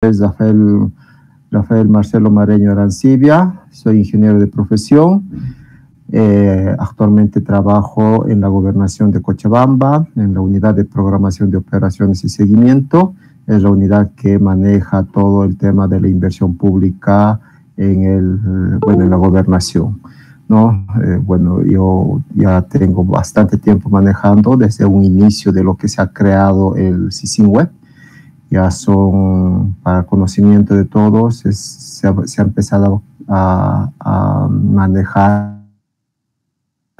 es Rafael Marcelo Mareño Arancibia, soy ingeniero de profesión. Actualmente trabajo en la Gobernación de Cochabamba, en la Unidad de Programación de Operaciones y Seguimiento. Es la unidad que maneja todo el tema de la inversión pública en la gobernación, ¿no? Bueno, yo ya tengo bastante tiempo manejando desde un inicio de lo que se ha creado el SISINWEB. Ya son, para conocimiento de todos, se ha empezado a manejar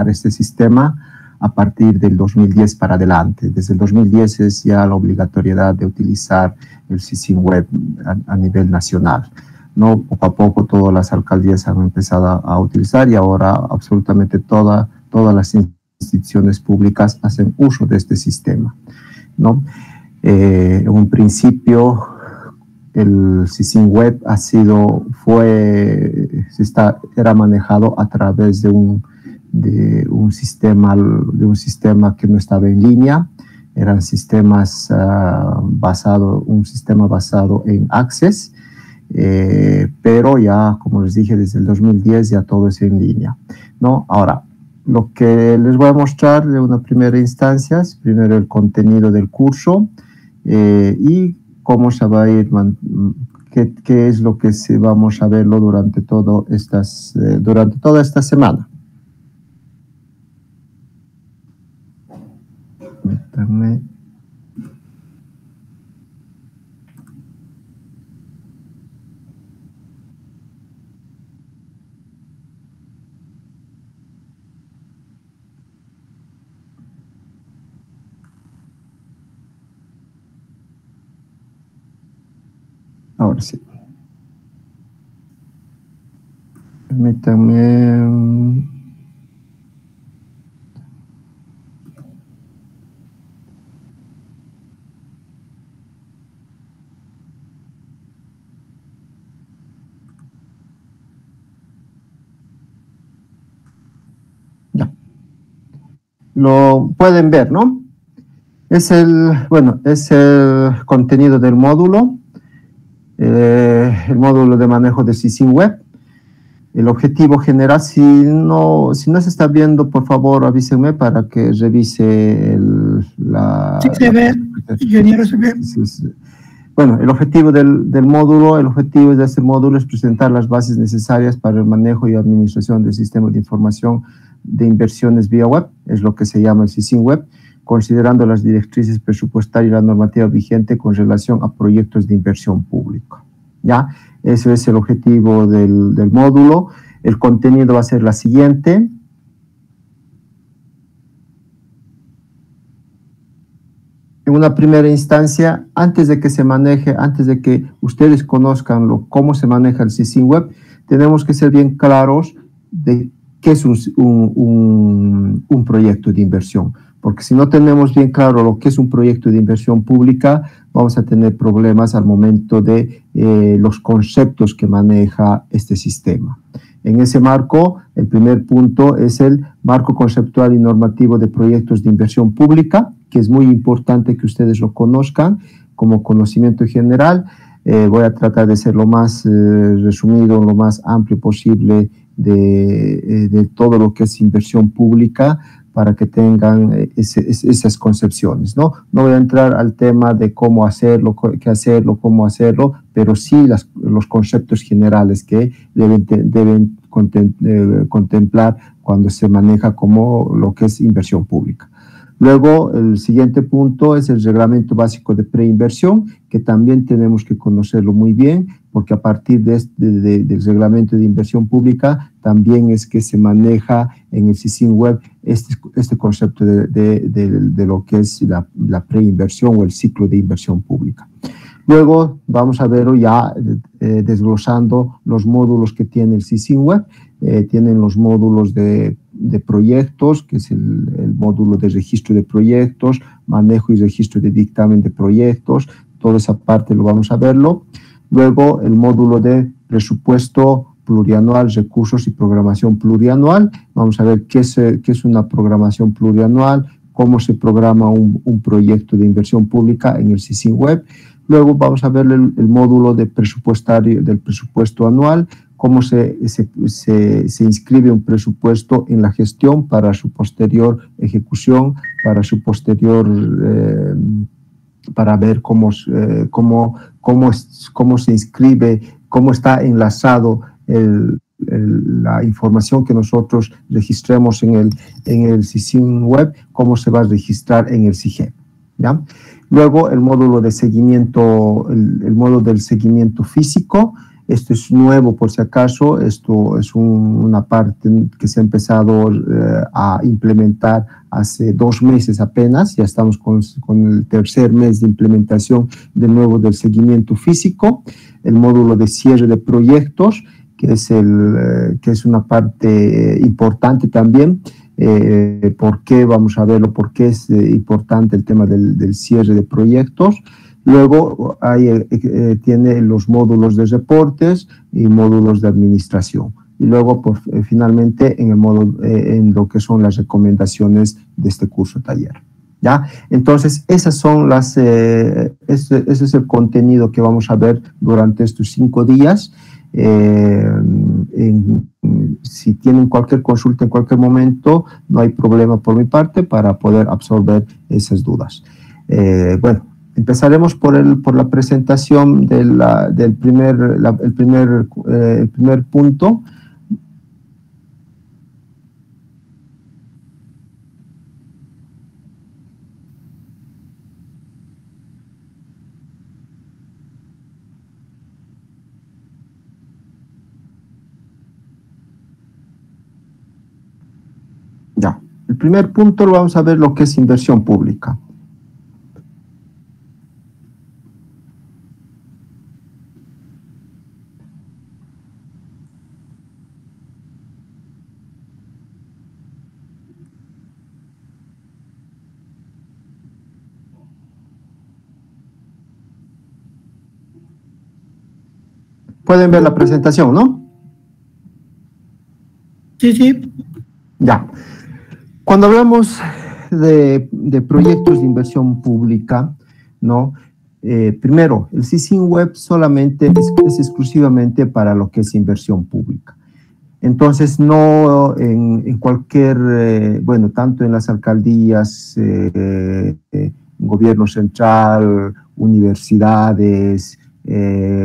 este sistema a partir del 2010 para adelante. Desde el 2010 es ya la obligatoriedad de utilizar el SISINWEB a nivel nacional, ¿no? Poco a poco todas las alcaldías han empezado a utilizar y ahora absolutamente todas las instituciones públicas hacen uso de este sistema, ¿no? En un principio el SISINWEB era manejado a través de un sistema que no estaba en línea. Eran sistemas un sistema basado en Access, pero ya, como les dije, desde el 2010 ya todo es en línea, ¿no? Ahora, lo que les voy a mostrar de una primera instancia es primero el contenido del curso y cómo se va a ir, qué es lo que vamos a verlo durante toda esta semana. Permítanme. Ahora sí. Permítanme. Ya. Lo pueden ver, ¿no? Es el contenido del módulo. El módulo de manejo de SISINWEB. El objetivo general, si no se está viendo, por favor avísenme para que revise Sí se ve, ingeniero, se ve. Bueno, el objetivo de este módulo es presentar las bases necesarias para el manejo y administración del sistema de información de inversiones vía web, es lo que se llama el SISINWEB, considerando las directrices presupuestarias y la normativa vigente con relación a proyectos de inversión pública. ¿Ya? Ese es el objetivo del módulo. El contenido va a ser la siguiente. En una primera instancia, antes de que ustedes conozcan cómo se maneja el SISINWEB, tenemos que ser bien claros de qué es un proyecto de inversión. Porque si no tenemos bien claro lo que es un proyecto de inversión pública, vamos a tener problemas al momento de los conceptos que maneja este sistema. En ese marco, el primer punto es el marco conceptual y normativo de proyectos de inversión pública, que es muy importante que ustedes lo conozcan como conocimiento general. Voy a tratar de ser lo más resumido, lo más amplio posible de todo lo que es inversión pública, para que tengan esas concepciones, ¿no? No voy a entrar al tema de cómo hacerlo, qué hacerlo, cómo hacerlo, pero sí los conceptos generales que deben contemplar cuando se maneja como lo que es inversión pública. Luego, el siguiente punto es el reglamento básico de preinversión, que también tenemos que conocerlo muy bien, porque a partir del reglamento de inversión pública también es que se maneja en el SISINWEB este concepto de lo que es la preinversión o el ciclo de inversión pública. Luego vamos a verlo ya desglosando los módulos que tiene el SISINWEB. Tienen los módulos de proyectos, que es el módulo de registro de proyectos, manejo y registro de dictamen de proyectos. Toda esa parte lo vamos a verlo. Luego el módulo de presupuesto plurianual, recursos y programación plurianual. Vamos a ver qué es una programación plurianual, cómo se programa un proyecto de inversión pública en el SISINWEB. Luego vamos a ver el módulo de presupuestario del presupuesto anual, cómo se inscribe un presupuesto en la gestión para su posterior ejecución, para su posterior, para ver cómo se inscribe, cómo está enlazado la información que nosotros registremos en el SISIN web, cómo se va a registrar en el SIGEP, ¿ya? Luego el módulo de seguimiento, el módulo del seguimiento físico. Esto es nuevo por si acaso, esto es una parte que se ha empezado a implementar hace 2 meses apenas, ya estamos con el tercer mes de implementación de nuevo del seguimiento físico. El módulo de cierre de proyectos, que es una parte importante también. ¿Por qué? Vamos a verlo, por qué es importante el tema del cierre de proyectos. Luego tiene los módulos de reportes y módulos de administración. Y luego, finalmente, en lo que son las recomendaciones de este curso taller, ¿ya? Entonces, esas son ese es el contenido que vamos a ver durante estos 5 días. Si tienen cualquier consulta en cualquier momento, no hay problema por mi parte para poder absorber esas dudas. Bueno, empezaremos por la presentación del primer punto. Ya, el primer punto lo vamos a ver lo que es inversión pública. Pueden ver la presentación, ¿no? Sí, sí. Ya. Cuando hablamos de proyectos de inversión pública, ¿no? Primero, el SISIN web solamente es exclusivamente para lo que es inversión pública. Entonces, no en cualquier, bueno, tanto en las alcaldías, gobierno central, universidades,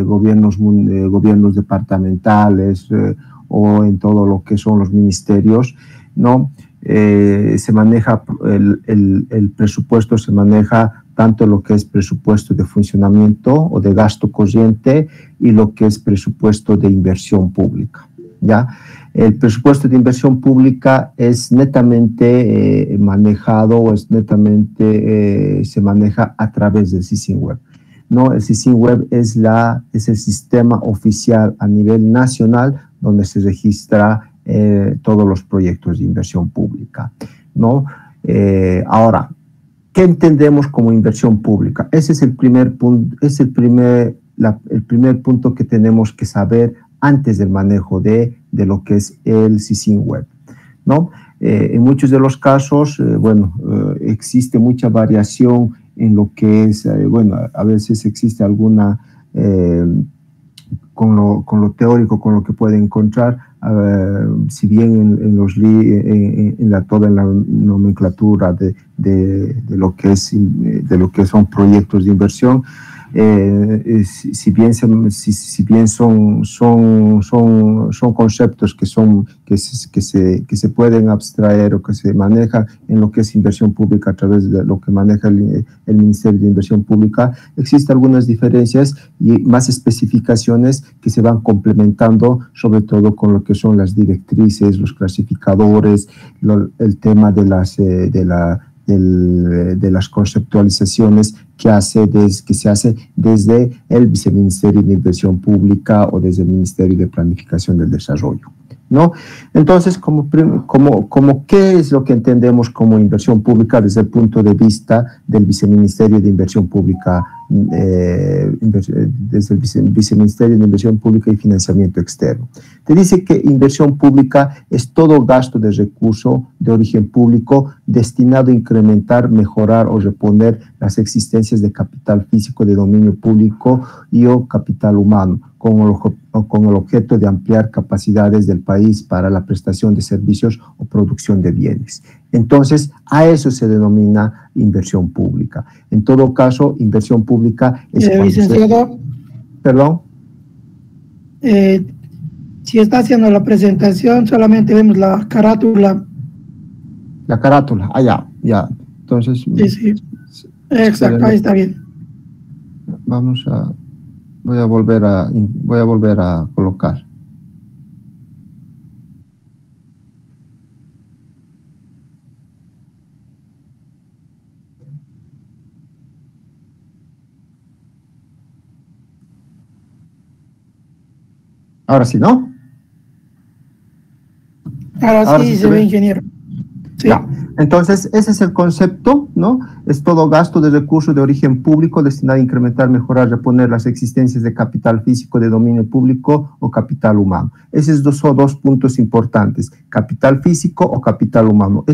gobiernos departamentales o en todo lo que son los ministerios, ¿no? Se maneja el presupuesto, se maneja tanto lo que es presupuesto de funcionamiento o de gasto corriente y lo que es presupuesto de inversión pública, ¿ya? El presupuesto de inversión pública es netamente manejado, se maneja a través del SISIN web, ¿no? El SISIN web es el sistema oficial a nivel nacional donde se registra todos los proyectos de inversión pública, ¿no? Ahora, ¿qué entendemos como inversión pública? Ese es el primer punto, el primer punto que tenemos que saber antes del manejo de lo que es el SISIN web, ¿no? En muchos de los casos, existe mucha variación en lo que es, a veces existe alguna, con lo teórico, con lo que puede encontrar, si bien en toda la nomenclatura de lo que son proyectos de inversión, si bien son conceptos que se pueden abstraer o que se manejan en lo que es inversión pública a través de lo que maneja el Ministerio de Inversión Pública, existen algunas diferencias y más especificaciones que se van complementando, sobre todo con lo que son las directrices, los clasificadores, el tema de las conceptualizaciones que se hace desde el Viceministerio de Inversión Pública o desde el Ministerio de Planificación del Desarrollo, ¿no? Entonces, ¿qué es lo que entendemos como inversión pública desde el punto de vista del Viceministerio de Inversión Pública desde el Viceministerio de Inversión Pública y Financiamiento Externo. Te dice que inversión pública es todo gasto de recurso de origen público destinado a incrementar, mejorar o reponer las existencias de capital físico de dominio público y o capital humano, con el objeto de ampliar capacidades del país para la prestación de servicios o producción de bienes. Entonces, a eso se denomina inversión pública. En todo caso, inversión pública es... licenciado, ¿Perdón? Si está haciendo la presentación, solamente vemos la carátula. La carátula, ya. Entonces... Sí. Exacto, ahí está bien. Voy a volver a colocar. Ahora sí, ¿no? Ahora sí se ve, ingeniero. Sí. Ya. Entonces, ese es el concepto, ¿no? Es todo gasto de recursos de origen público destinado a incrementar, mejorar, reponer las existencias de capital físico de dominio público o capital humano. Esos son dos puntos importantes, capital físico o capital humano.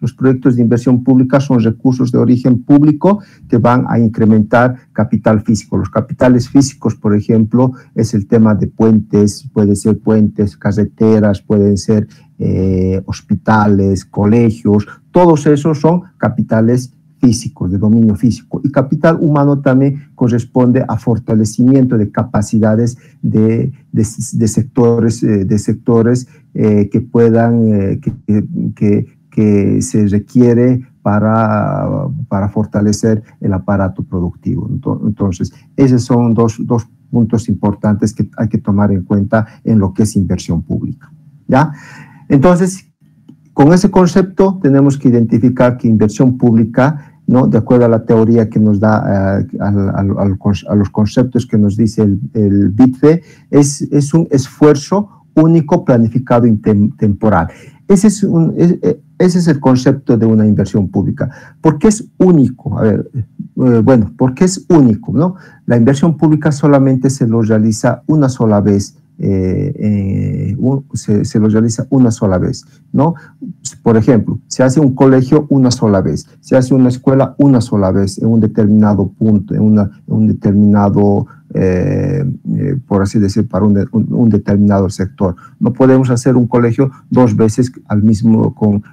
Los proyectos de inversión pública son recursos de origen público que van a incrementar capital físico. Los capitales físicos, por ejemplo, es el tema de puentes, puede ser puentes, carreteras, pueden ser hospitales, colegios, todos esos son capitales físicos, de dominio físico. Y capital humano también corresponde a fortalecimiento de capacidades de sectores que puedan, que se requiere para fortalecer el aparato productivo. Entonces, esos son dos puntos importantes que hay que tomar en cuenta en lo que es inversión pública, ¿ya? Entonces, con ese concepto tenemos que identificar que inversión pública, ¿no? De acuerdo a la teoría que nos da, a los conceptos que nos dice el BITFE, es un esfuerzo único, planificado y temporal. Ese es el concepto de una inversión pública. ¿Por qué es único? ¿Por qué es único, no? La inversión pública solamente se lo realiza una sola vez. Se lo realiza una sola vez, ¿no? Por ejemplo, se hace un colegio una sola vez, se hace una escuela una sola vez en un determinado punto, en un determinado, por así decir, para un determinado sector. No podemos hacer un colegio dos veces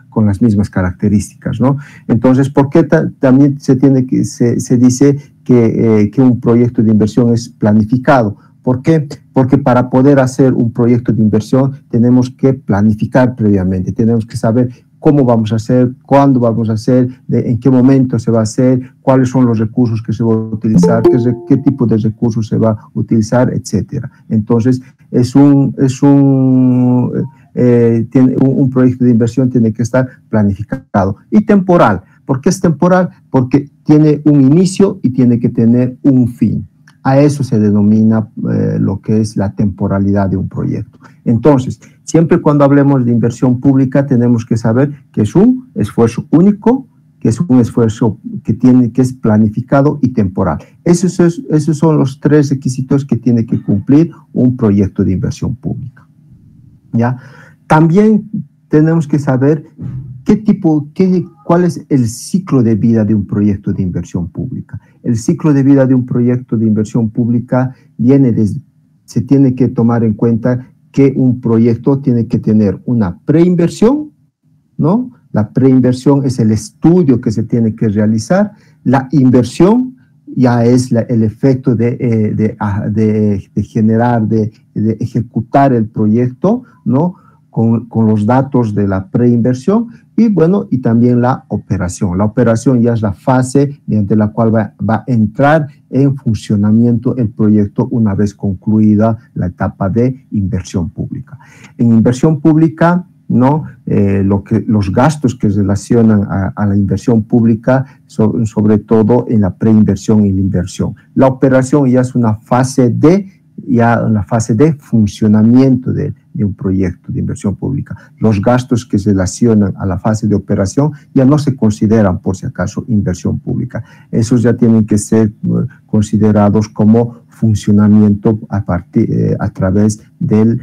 con las mismas características, ¿no? Entonces, ¿por qué también se dice que un proyecto de inversión es planificado? ¿Por qué? Porque para poder hacer un proyecto de inversión tenemos que planificar previamente, tenemos que saber cómo vamos a hacer, cuándo vamos a hacer, en qué momento se va a hacer, cuáles son los recursos que se van a utilizar, qué tipo de recursos se va a utilizar, etcétera. Entonces, un proyecto de inversión tiene que estar planificado y temporal. ¿Por qué es temporal? Porque tiene un inicio y tiene que tener un fin. A eso se denomina lo que es la temporalidad de un proyecto. Entonces, siempre cuando hablemos de inversión pública tenemos que saber que es un esfuerzo único, que es un esfuerzo que es planificado y temporal. Esos son los tres requisitos que tiene que cumplir un proyecto de inversión pública, ¿ya? También tenemos que saber cuál es el ciclo de vida de un proyecto de inversión pública. El ciclo de vida de un proyecto de inversión pública se tiene que tomar en cuenta que un proyecto tiene que tener una preinversión, ¿no? La preinversión es el estudio que se tiene que realizar. La inversión ya es el efecto de generar, de ejecutar el proyecto, ¿no? Con los datos de la preinversión y también la operación. La operación ya es la fase mediante la cual va a entrar en funcionamiento el proyecto una vez concluida la etapa de inversión pública. En inversión pública, ¿no? Los gastos que relacionan a la inversión pública son sobre todo en la preinversión y la inversión. La operación ya es una fase de funcionamiento de de un proyecto de inversión pública. Los gastos que se relacionan a la fase de operación ya no se consideran, por si acaso, inversión pública. Esos ya tienen que ser considerados como funcionamiento a través de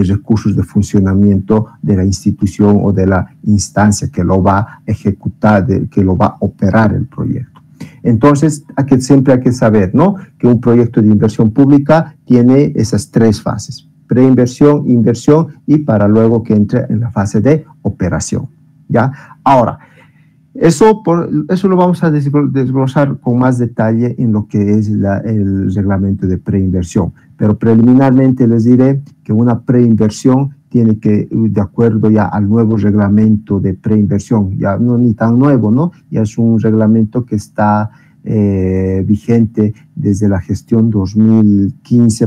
recursos de funcionamiento de la institución o de la instancia que lo va a ejecutar, que lo va a operar el proyecto. Entonces, siempre hay que saber, ¿no?, que un proyecto de inversión pública tiene esas tres fases: preinversión, inversión y para luego que entre en la fase de operación, ¿ya? Ahora, eso lo vamos a desglosar con más detalle en lo que es el reglamento de preinversión. Pero preliminarmente les diré que una preinversión tiene que, de acuerdo ya al nuevo reglamento de preinversión, ya no ni tan nuevo, ¿no? Ya es un reglamento que está vigente desde la gestión 2015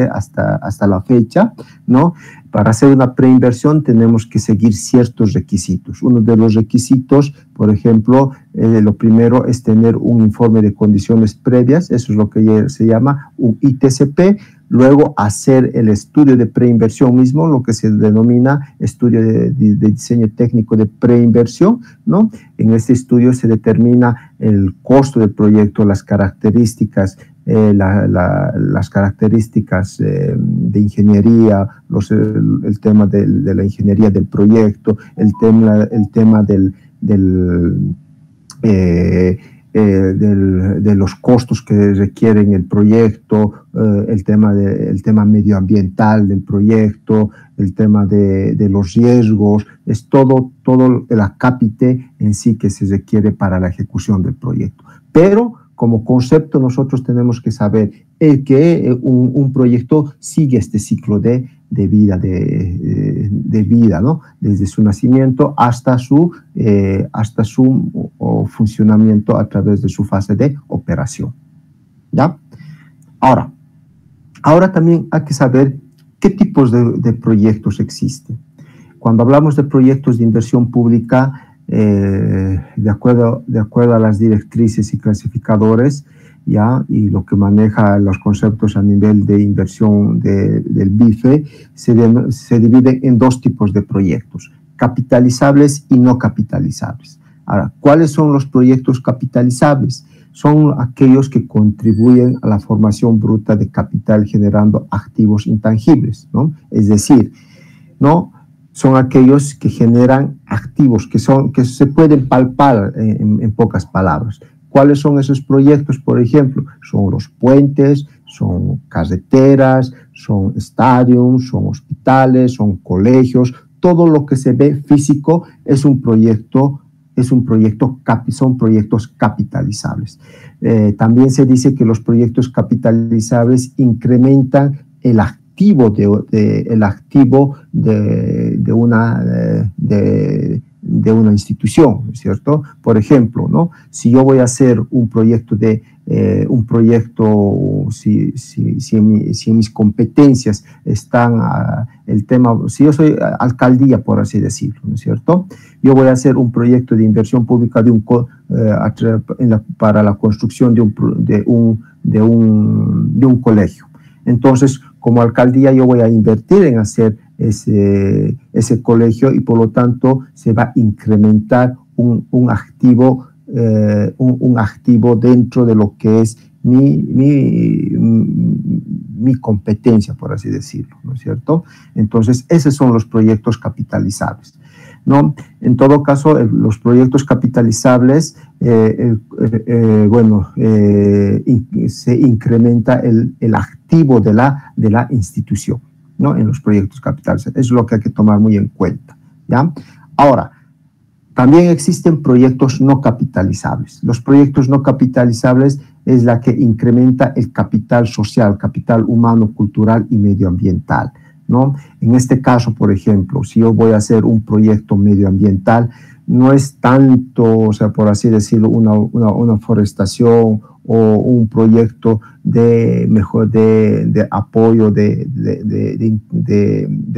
hasta la fecha, ¿no? Para hacer una preinversión tenemos que seguir ciertos requisitos. Uno de los requisitos, por ejemplo, lo primero es tener un informe de condiciones previas, eso es lo que se llama un ITCP. Luego hacer el estudio de preinversión mismo, lo que se denomina estudio de diseño técnico de preinversión, ¿no? En este estudio se determina el costo del proyecto, las características, las características de ingeniería, el tema de la ingeniería del proyecto, el tema de los costos que requieren el proyecto, el tema medioambiental del proyecto, el tema de los riesgos, es todo el acápite en sí que se requiere para la ejecución del proyecto. Pero como concepto nosotros tenemos que saber que un proyecto sigue este ciclo de vida, ¿no? Desde su nacimiento hasta su funcionamiento a través de su fase de operación, ¿ya? Ahora también hay que saber qué tipos de proyectos existen. Cuando hablamos de proyectos de inversión pública, de acuerdo a las directrices y clasificadores, ¿ya? Y lo que maneja los conceptos a nivel de inversión del BIFE, se dividen en dos tipos de proyectos: capitalizables y no capitalizables. Ahora, ¿cuáles son los proyectos capitalizables? Son aquellos que contribuyen a la formación bruta de capital generando activos intangibles, ¿no? Es decir, ¿no?, son aquellos que generan activos que se pueden palpar, en pocas palabras. ¿Cuáles son esos proyectos? Por ejemplo, son los puentes, son carreteras, son estadios, son hospitales, son colegios. Todo lo que se ve físico son proyectos capitalizables. También se dice que los proyectos capitalizables incrementan el activo de una institución, ¿cierto? Por ejemplo, ¿no?, si yo voy a hacer un proyecto si en mis competencias están el tema, si yo soy alcaldía, por así decirlo, ¿no es cierto?, yo voy a hacer un proyecto de inversión pública para la construcción de un colegio. Entonces, como alcaldía, yo voy a invertir en hacer ese colegio y por lo tanto se va a incrementar un activo dentro de lo que es mi competencia, por así decirlo, ¿no es cierto? Entonces, esos son los proyectos capitalizables, ¿no? En todo caso, los proyectos capitalizables, se incrementa el activo de la institución, ¿no?, en los proyectos capitalizables. Eso es lo que hay que tomar muy en cuenta, ¿ya? Ahora, también existen proyectos no capitalizables. Los proyectos no capitalizables es la que incrementa el capital social, capital humano, cultural y medioambiental, ¿no? En este caso, por ejemplo, si yo voy a hacer un proyecto medioambiental, no es tanto, o sea, por así decirlo, una forestación o un proyecto de apoyo, de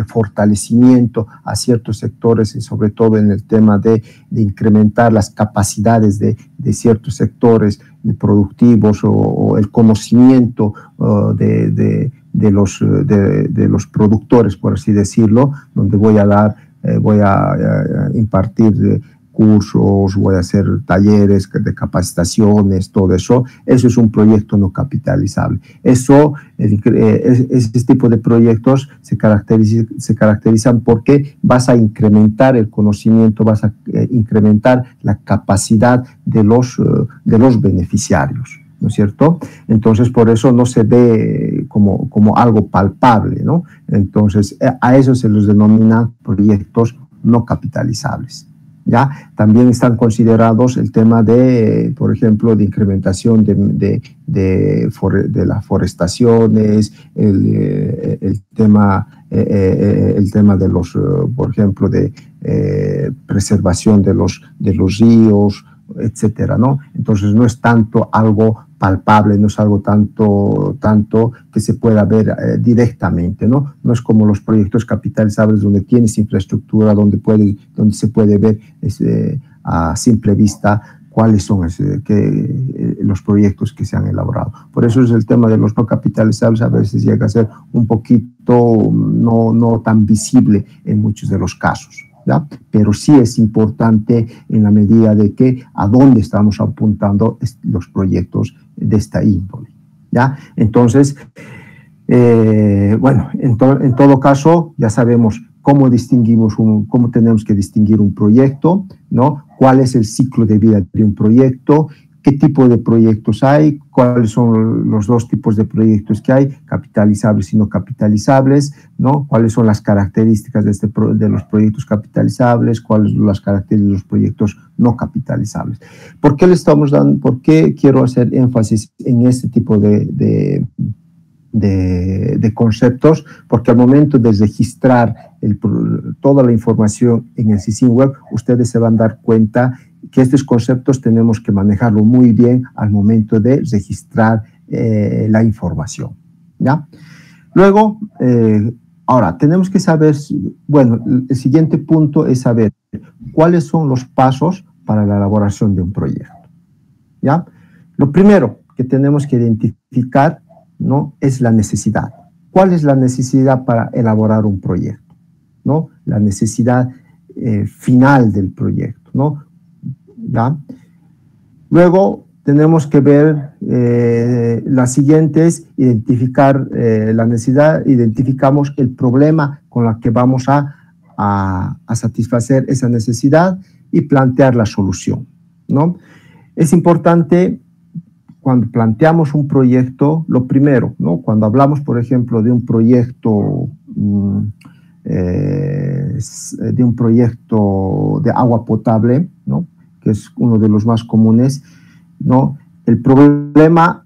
fortalecimiento a ciertos sectores, y sobre todo en el tema de incrementar las capacidades de ciertos sectores productivos, o el conocimiento de los productores, por así decirlo, donde voy a impartir cursos, voy a hacer talleres de capacitaciones, todo eso. Eso es un proyecto no capitalizable. Ese tipo de proyectos se caracterizan porque vas a incrementar el conocimiento, vas a incrementar la capacidad de los beneficiarios, ¿no es cierto? Entonces, por eso no se ve como algo palpable, ¿no? Entonces, a eso se los denomina proyectos no capitalizables. ¿Ya? También están considerados el tema de, por ejemplo, de incrementación de las forestaciones, el tema de los, por ejemplo, de preservación de los ríos, etcétera, ¿no? Entonces no es tanto algo palpable, no es algo tanto que se pueda ver directamente, ¿no? No es como los proyectos capitalizables donde tienes infraestructura, donde se puede ver a simple vista cuáles son los proyectos que se han elaborado. Por eso es el tema de los no capitalizables, a veces llega a ser un poquito no tan visible en muchos de los casos, ¿ya? Pero sí es importante en la medida de que a dónde estamos apuntando los proyectos de esta índole, ¿ya? Entonces, bueno, en todo caso, ya sabemos cómo tenemos que distinguir un proyecto, ¿no? ¿Cuál es el ciclo de vida de un proyecto? ¿Qué tipo de proyectos hay? ¿Cuáles son los dos tipos de proyectos que hay? Capitalizables y no capitalizables, ¿no? ¿Cuáles son las características de los proyectos capitalizables? ¿Cuáles son las características de los proyectos no capitalizables? ¿Por qué quiero hacer énfasis en este tipo de conceptos? Porque al momento de registrar toda la información en el SISIN web, ustedes se van a dar cuenta que estos conceptos tenemos que manejarlo muy bien al momento de registrar la información, ¿ya? Luego, ahora, tenemos que saber, bueno, el siguiente punto es saber cuáles son los pasos para la elaboración de un proyecto, ¿ya? Lo primero que tenemos que identificar, ¿no?, es la necesidad. ¿Cuál es la necesidad para elaborar un proyecto? ¿No? La necesidad final del proyecto, ¿no? ¿Ya? Luego tenemos que ver las siguientes, identificar la necesidad, identificamos el problema con el que vamos a satisfacer esa necesidad y plantear la solución, ¿no? Es importante cuando planteamos un proyecto, lo primero, ¿no? Cuando hablamos, por ejemplo, de un proyecto de agua potable, ¿no?, que es uno de los más comunes, ¿no? El problema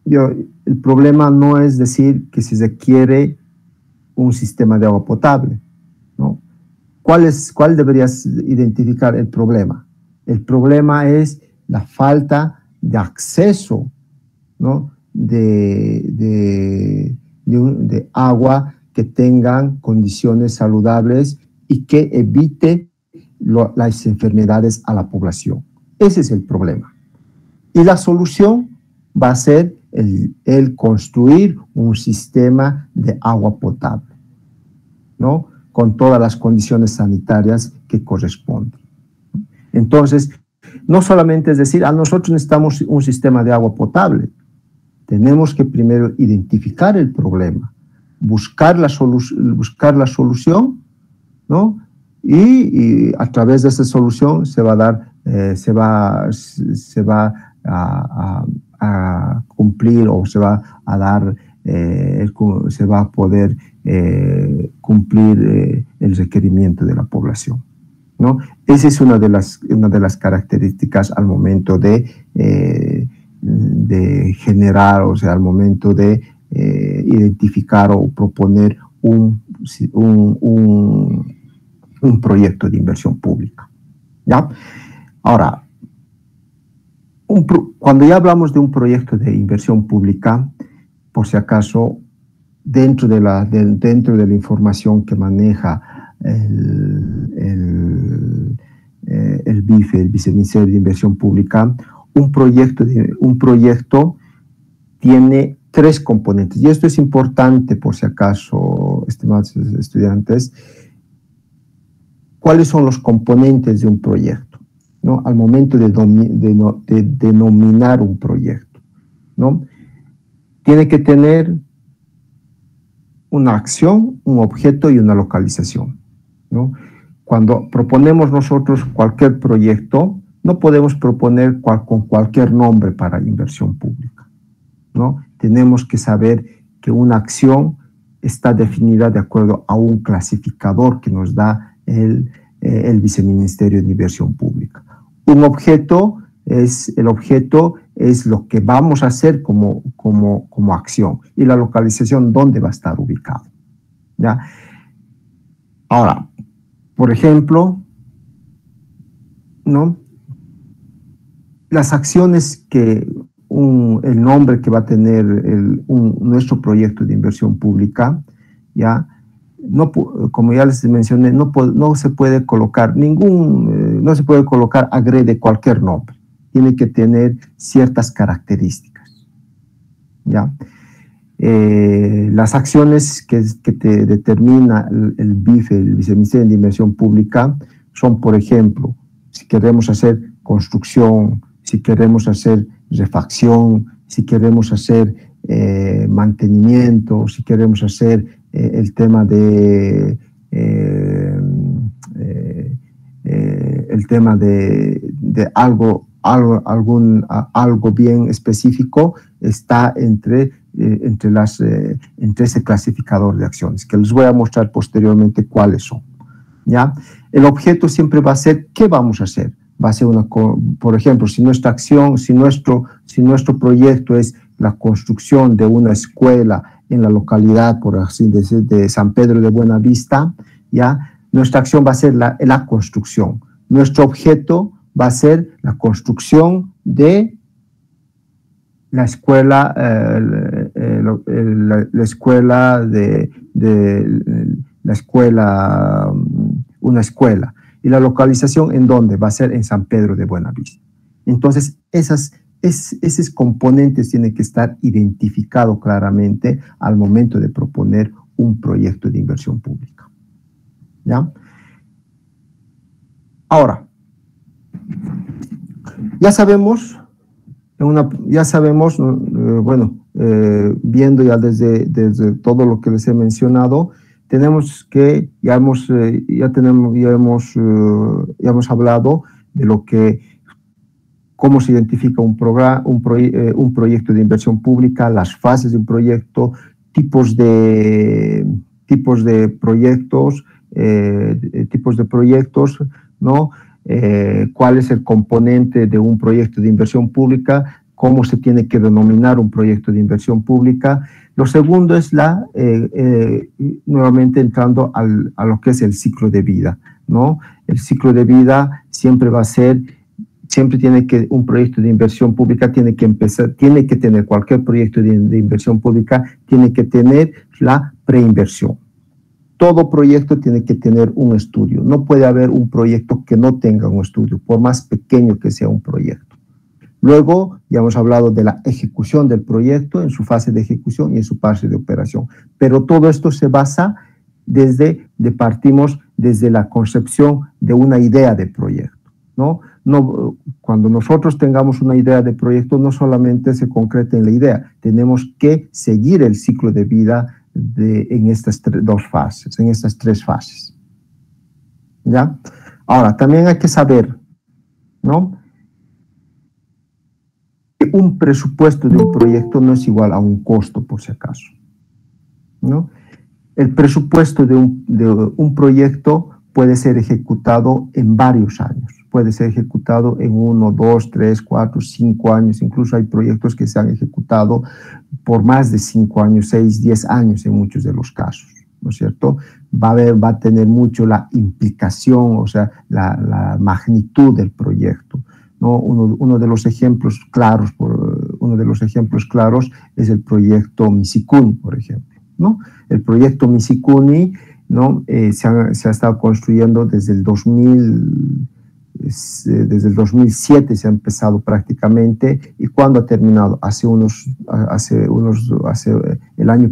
no es decir que si se quiere un sistema de agua potable, ¿no? ¿Cuál deberías identificar el problema? El problema es la falta de acceso, ¿no?, de agua que tengan condiciones saludables y que evite las enfermedades a la población. Ese es el problema. Y la solución va a ser el construir un sistema de agua potable, ¿no?, con todas las condiciones sanitarias que corresponden. Entonces, no solamente es decir, nosotros necesitamos un sistema de agua potable. Tenemos que primero identificar el problema, buscar la solución, ¿no? Y a través de esa solución se va a cumplir, o se va a poder cumplir el requerimiento de la población, ¿no? Esa es una de las características al momento de generar, o sea, al momento de identificar o proponer un proyecto de inversión pública, ¿Ya? Ahora, cuando ya hablamos de un proyecto de inversión pública, por si acaso, dentro de la información que maneja el BIFE, el Viceministerio de Inversión Pública, un proyecto tiene 3 componentes. Y esto es importante, por si acaso, estimados estudiantes. ¿Cuáles son los componentes de un proyecto, ¿no? Al momento de denominar un proyecto, ¿no? Tiene que tener una acción, un objeto y una localización, ¿no? Cuando proponemos nosotros cualquier proyecto, no podemos proponer con cualquier nombre para inversión pública, ¿no? Tenemos que saber que una acción está definida de acuerdo a un clasificador que nos da el Viceministerio de Inversión Pública. El objeto es lo que vamos a hacer como acción, y la localización dónde va a estar ubicado, ¿ya? Ahora, por ejemplo, ¿no? Las acciones el nombre que va a tener nuestro proyecto de inversión pública, ¿ya? No, como ya les mencioné, no se puede colocar agrede cualquier nombre. Tiene que tener ciertas características, ¿ya? Las acciones que te determina el BIFE, el Viceministerio de Inversión Pública, son, por ejemplo, si queremos hacer construcción, si queremos hacer refacción, si queremos hacer mantenimiento, si queremos hacer el tema de algo bien específico, está entre ese clasificador de acciones, que les voy a mostrar posteriormente cuáles son, ¿ya? El objeto siempre va a ser ¿qué vamos a hacer? Va a ser por ejemplo, si nuestro proyecto es la construcción de una escuela en la localidad, por así decir, de San Pedro de Buenavista, ¿ya? Nuestra acción va a ser la construcción. Nuestro objeto va a ser la construcción de la escuela, una escuela. ¿Y la localización en dónde? Va a ser en San Pedro de Buenavista. Entonces, esos componentes tienen que estar identificados claramente al momento de proponer un proyecto de inversión pública, ¿ya? Ahora, ya sabemos, viendo ya desde todo lo que les he mencionado, tenemos que, ya hemos hablado de cómo se identifica un proyecto de inversión pública, las fases de un proyecto, tipos de proyectos, ¿no? Cuál es el componente de un proyecto de inversión pública, cómo se tiene que denominar un proyecto de inversión pública. Lo segundo es nuevamente entrando a lo que es el ciclo de vida, ¿no? El ciclo de vida un proyecto de inversión pública tiene que tener, cualquier proyecto de inversión pública tiene que tener la preinversión. Todo proyecto tiene que tener un estudio. No puede haber un proyecto que no tenga un estudio, por más pequeño que sea un proyecto. Luego, ya hemos hablado de la ejecución del proyecto, en su fase de ejecución y en su fase de operación. Pero todo esto se basa partimos desde la concepción de una idea de proyecto, ¿no? Cuando nosotros tengamos una idea de proyecto, no solamente se concreta en la idea, tenemos que seguir el ciclo de vida en estas tres fases, ¿ya? Ahora, también hay que saber, ¿no?, que un presupuesto de un proyecto no es igual a un costo, por si acaso, ¿no? El presupuesto de un proyecto puede ser ejecutado en varios años. Puede ser ejecutado en 1, 2, 3, 4, 5 años. Incluso hay proyectos que se han ejecutado por más de 5 años, 6, 10 años en muchos de los casos, ¿no es cierto? Va a tener mucho la implicación, o sea, la magnitud del proyecto, ¿no? Uno de los ejemplos claros es el proyecto Misikuni, por ejemplo, ¿no? El proyecto Misikuni, ¿no? Se ha estado construyendo desde el 2007 se ha empezado prácticamente, y ¿cuándo ha terminado? El año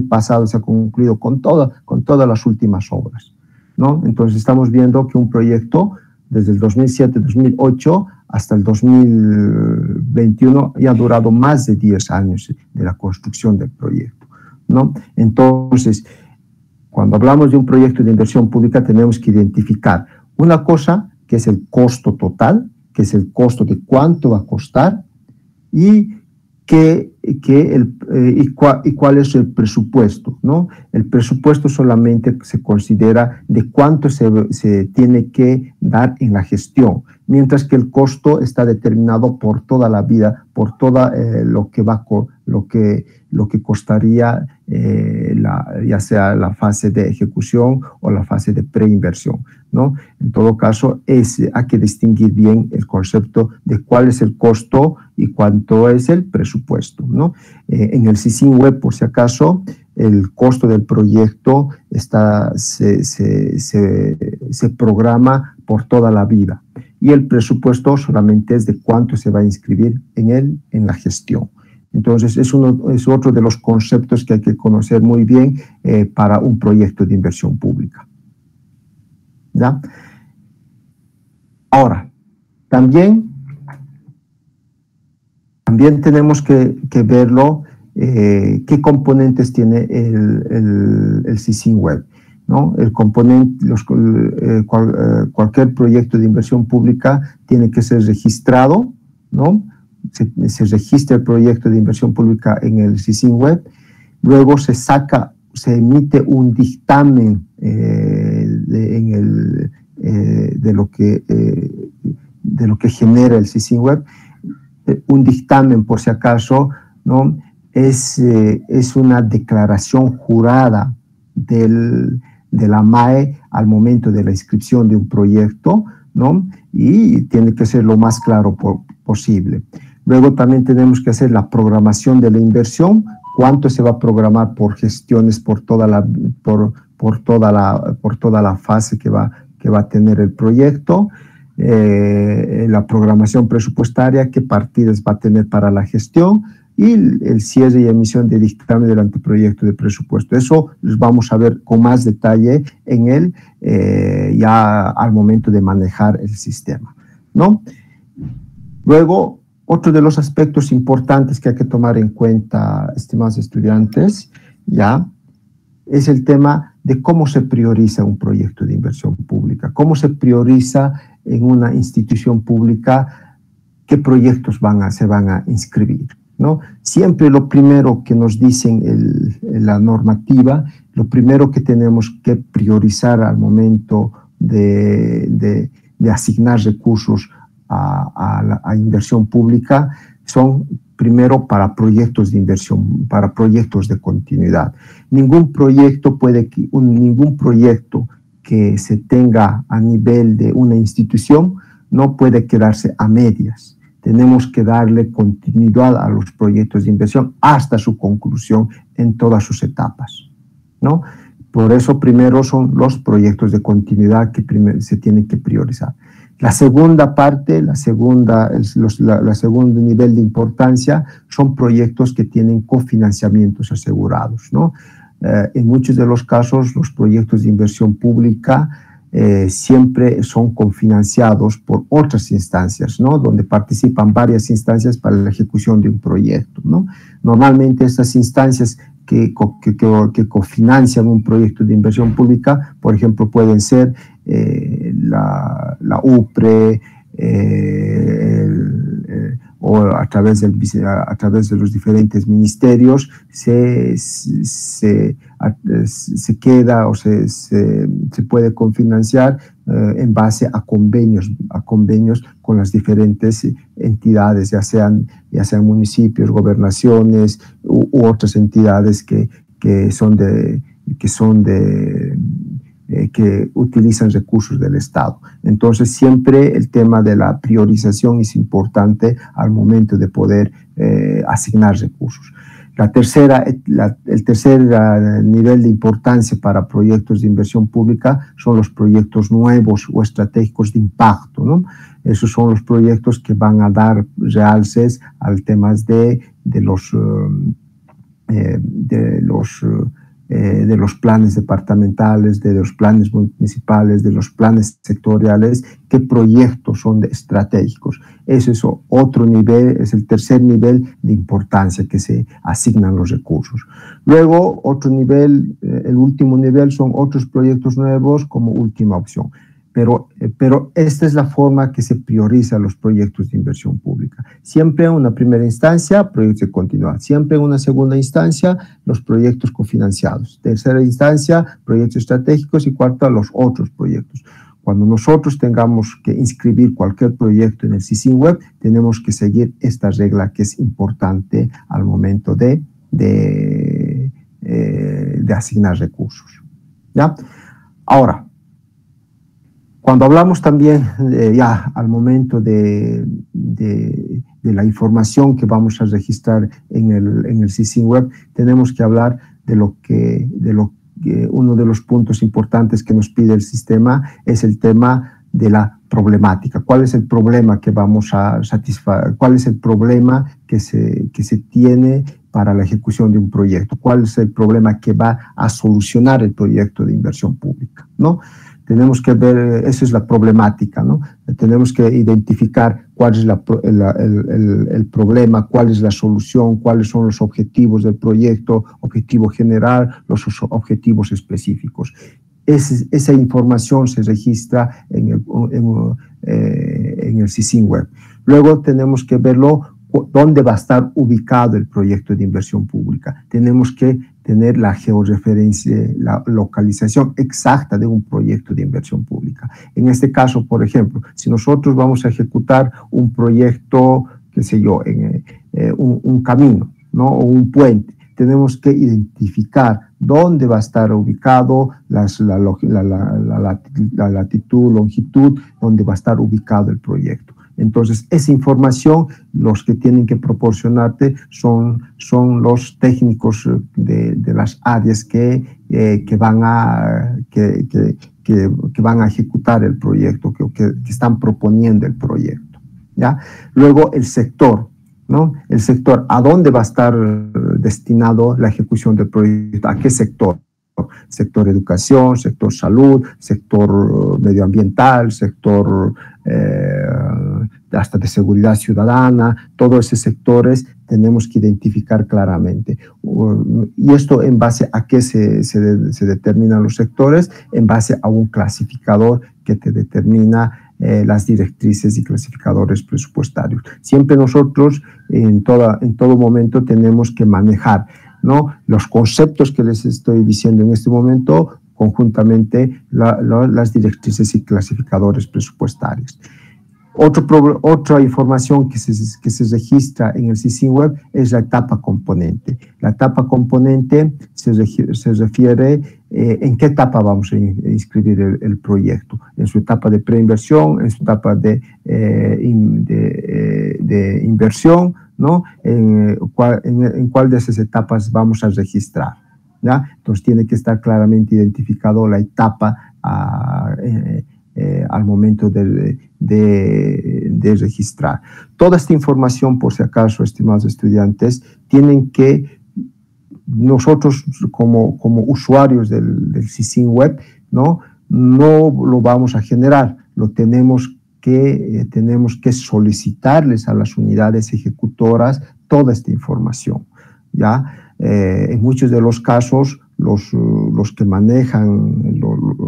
pasado se ha concluido con todas las últimas obras, ¿no? Entonces estamos viendo que un proyecto desde el 2007-2008 hasta el 2021 ya ha durado más de 10 años de la construcción del proyecto, ¿no? Entonces, cuando hablamos de un proyecto de inversión pública, tenemos que identificar una cosa que es el costo total, que es el costo de cuánto va a costar, y cuál es el presupuesto, ¿no? El presupuesto solamente se considera de cuánto se tiene que dar en la gestión, mientras que el costo está determinado por toda la vida, por todo lo que costaría ya sea la fase de ejecución o la fase de preinversión, ¿no? En todo caso, hay que distinguir bien el concepto de cuál es el costo y cuánto es el presupuesto, ¿no? En el CICINHUEP, por si acaso, el costo del proyecto se programa por toda la vida, y el presupuesto solamente es de cuánto se va a inscribir en la gestión. Entonces, es otro de los conceptos que hay que conocer muy bien para un proyecto de inversión pública, ¿ya? Ahora, también tenemos que verlo, qué componentes tiene el CICINHUEP, ¿no? El componente, cualquier proyecto de inversión pública tiene que ser registrado, ¿no? Se registra el proyecto de inversión pública en el CICINHUEP, luego se emite un dictamen de lo que genera el CICINHUEP. Un dictamen, por si acaso, ¿no? Es una declaración jurada de la MAE al momento de la inscripción de un proyecto, ¿no? Y tiene que ser lo más claro posible. Luego también tenemos que hacer la programación de la inversión, cuánto se va a programar por gestiones por toda la fase que va a tener el proyecto, la programación presupuestaria, qué partidas va a tener para la gestión, y el cierre y emisión de dictamen del anteproyecto de presupuesto. Eso los vamos a ver con más detalle ya al momento de manejar el sistema, ¿no? Luego, otro de los aspectos importantes que hay que tomar en cuenta, estimados estudiantes, ya, es el tema de cómo se prioriza un proyecto de inversión pública, cómo se prioriza en una institución pública qué proyectos se van a inscribir, ¿no? Siempre lo primero que nos dicen la normativa, lo primero que tenemos que priorizar al momento de asignar recursos a inversión pública son primero para proyectos de inversión, para proyectos de continuidad. Ningún proyecto que se tenga a nivel de una institución no puede quedarse a medias. Tenemos que darle continuidad a los proyectos de inversión hasta su conclusión en todas sus etapas, ¿no? Por eso primero son los proyectos de continuidad que se tienen que priorizar. La segunda parte, el segundo nivel de importancia son proyectos que tienen cofinanciamientos asegurados, ¿no? En muchos de los casos, los proyectos de inversión pública siempre son cofinanciados por otras instancias, ¿no? Donde participan varias instancias para la ejecución de un proyecto, ¿no? Normalmente estas instancias que cofinancian un proyecto de inversión pública, por ejemplo, pueden ser la UPRE, o a través de los diferentes ministerios se queda o se puede cofinanciar en base a convenios con las diferentes entidades, ya sean municipios, gobernaciones u otras entidades que que utilizan recursos del Estado. Entonces, siempre el tema de la priorización es importante al momento de poder asignar recursos. El tercer nivel de importancia para proyectos de inversión pública son los proyectos nuevos o estratégicos de impacto, ¿no? Esos son los proyectos que van a dar realces al tema de los planes departamentales, de los planes municipales, de los planes sectoriales, qué proyectos son estratégicos. Ese es otro nivel, es el tercer nivel de importancia que se asignan los recursos. Luego, otro nivel, el último nivel son otros proyectos nuevos como última opción. Pero esta es la forma que se prioriza los proyectos de inversión pública. Siempre en una primera instancia, proyectos de continuidad. Siempre en una segunda instancia, los proyectos cofinanciados. Tercera instancia, proyectos estratégicos y cuarta, los otros proyectos. Cuando nosotros tengamos que inscribir cualquier proyecto en el SISINWEB, tenemos que seguir esta regla que es importante al momento de asignar recursos. ¿Ya? Ahora, cuando hablamos también ya al momento de la información que vamos a registrar en el SISINWEB, tenemos que hablar de uno de los puntos importantes que nos pide el sistema es el tema de la problemática. ¿Cuál es el problema que vamos a satisfacer? ¿Cuál es el problema que se tiene para la ejecución de un proyecto? ¿Cuál es el problema que va a solucionar el proyecto de inversión pública, ¿no? Tenemos que ver, esa es la problemática, ¿no? Tenemos que identificar cuál es el problema, cuál es la solución, cuáles son los objetivos del proyecto, objetivo general, los objetivos específicos. Esa información se registra en el SISINWEB. Luego tenemos que verlo dónde va a estar ubicado el proyecto de inversión pública. Tenemos que tener la georreferencia, la localización exacta de un proyecto de inversión pública. En este caso, por ejemplo, si nosotros vamos a ejecutar un proyecto, qué sé yo, un camino, ¿no? O un puente, tenemos que identificar dónde va a estar ubicado la latitud, longitud, dónde va a estar ubicado el proyecto. Entonces, esa información, los que tienen que proporcionarte son los técnicos de las áreas que van a ejecutar el proyecto, que están proponiendo el proyecto, ¿ya? Luego, el sector, ¿no? El sector, ¿a dónde va a estar destinado la ejecución del proyecto? ¿A qué sector? Sector educación, sector salud, sector medioambiental, sector hasta de seguridad ciudadana, todos esos sectores tenemos que identificar claramente. Y esto en base a qué se determinan los sectores, en base a un clasificador que te determina las directrices y clasificadores presupuestarios. Siempre nosotros en todo momento tenemos que manejar, ¿no? Los conceptos que les estoy diciendo en este momento, conjuntamente las directrices y clasificadores presupuestarios. Otra información que se registra en el SISINWEB es la etapa componente. La etapa componente se refiere en qué etapa vamos a inscribir el proyecto. En su etapa de preinversión, en su etapa de inversión, ¿no? En cuál de esas etapas vamos a registrar, ¿ya? Entonces tiene que estar claramente identificado la etapa al momento de registrar. Toda esta información, por si acaso, estimados estudiantes, tienen que nosotros como usuarios del SISINWEB, no lo vamos a generar, lo tenemos que solicitarles a las unidades ejecutoras toda esta información, ¿ya? En muchos de los casos, los que manejan,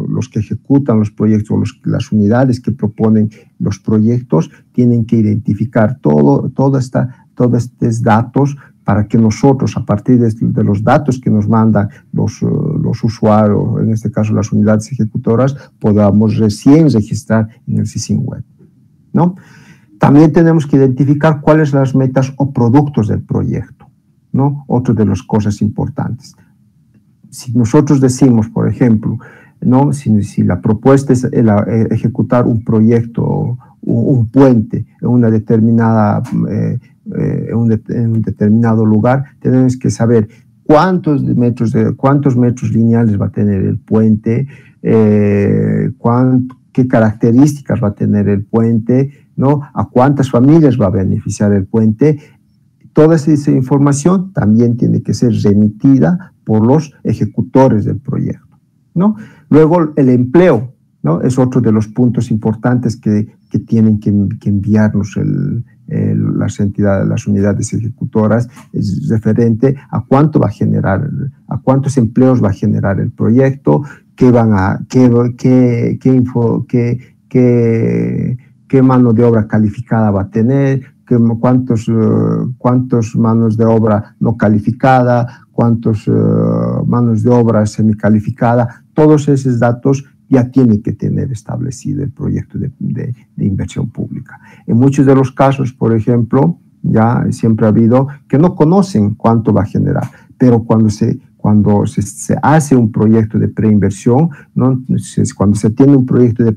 los que ejecutan los proyectos, las unidades que proponen los proyectos, tienen que identificar todos estos datos para que nosotros, a partir de los datos que nos mandan los usuarios, en este caso las unidades ejecutoras, podamos recién registrar en el SISINWEB, ¿no? También tenemos que identificar cuáles son las metas o productos del proyecto, ¿no? Otra de las cosas importantes. si nosotros decimos, por ejemplo, ¿no? Si la propuesta es ejecutar un proyecto, un puente en una determinada, en un determinado lugar, tenemos que saber cuántos metros lineales va a tener el puente, qué características va a tener el puente, ¿no? A cuántas familias va a beneficiar el puente. Toda esa información también tiene que ser remitida por los ejecutores del proyecto, ¿no? Luego, el empleo, ¿no? Es otro de los puntos importantes que tienen que enviarnos las entidades, las unidades ejecutoras, es referente a cuánto va a generar, a cuántos empleos va a generar el proyecto, qué mano de obra calificada va a tener, cuántos manos de obra no calificada, cuántos manos de obra semicalificada. Todos esos datos ya tiene que tener establecido el proyecto de inversión pública. En muchos de los casos, por ejemplo, ya siempre ha habido que no conocen cuánto va a generar, pero cuando se hace un proyecto de preinversión, ¿no? Cuando se tiene un proyecto de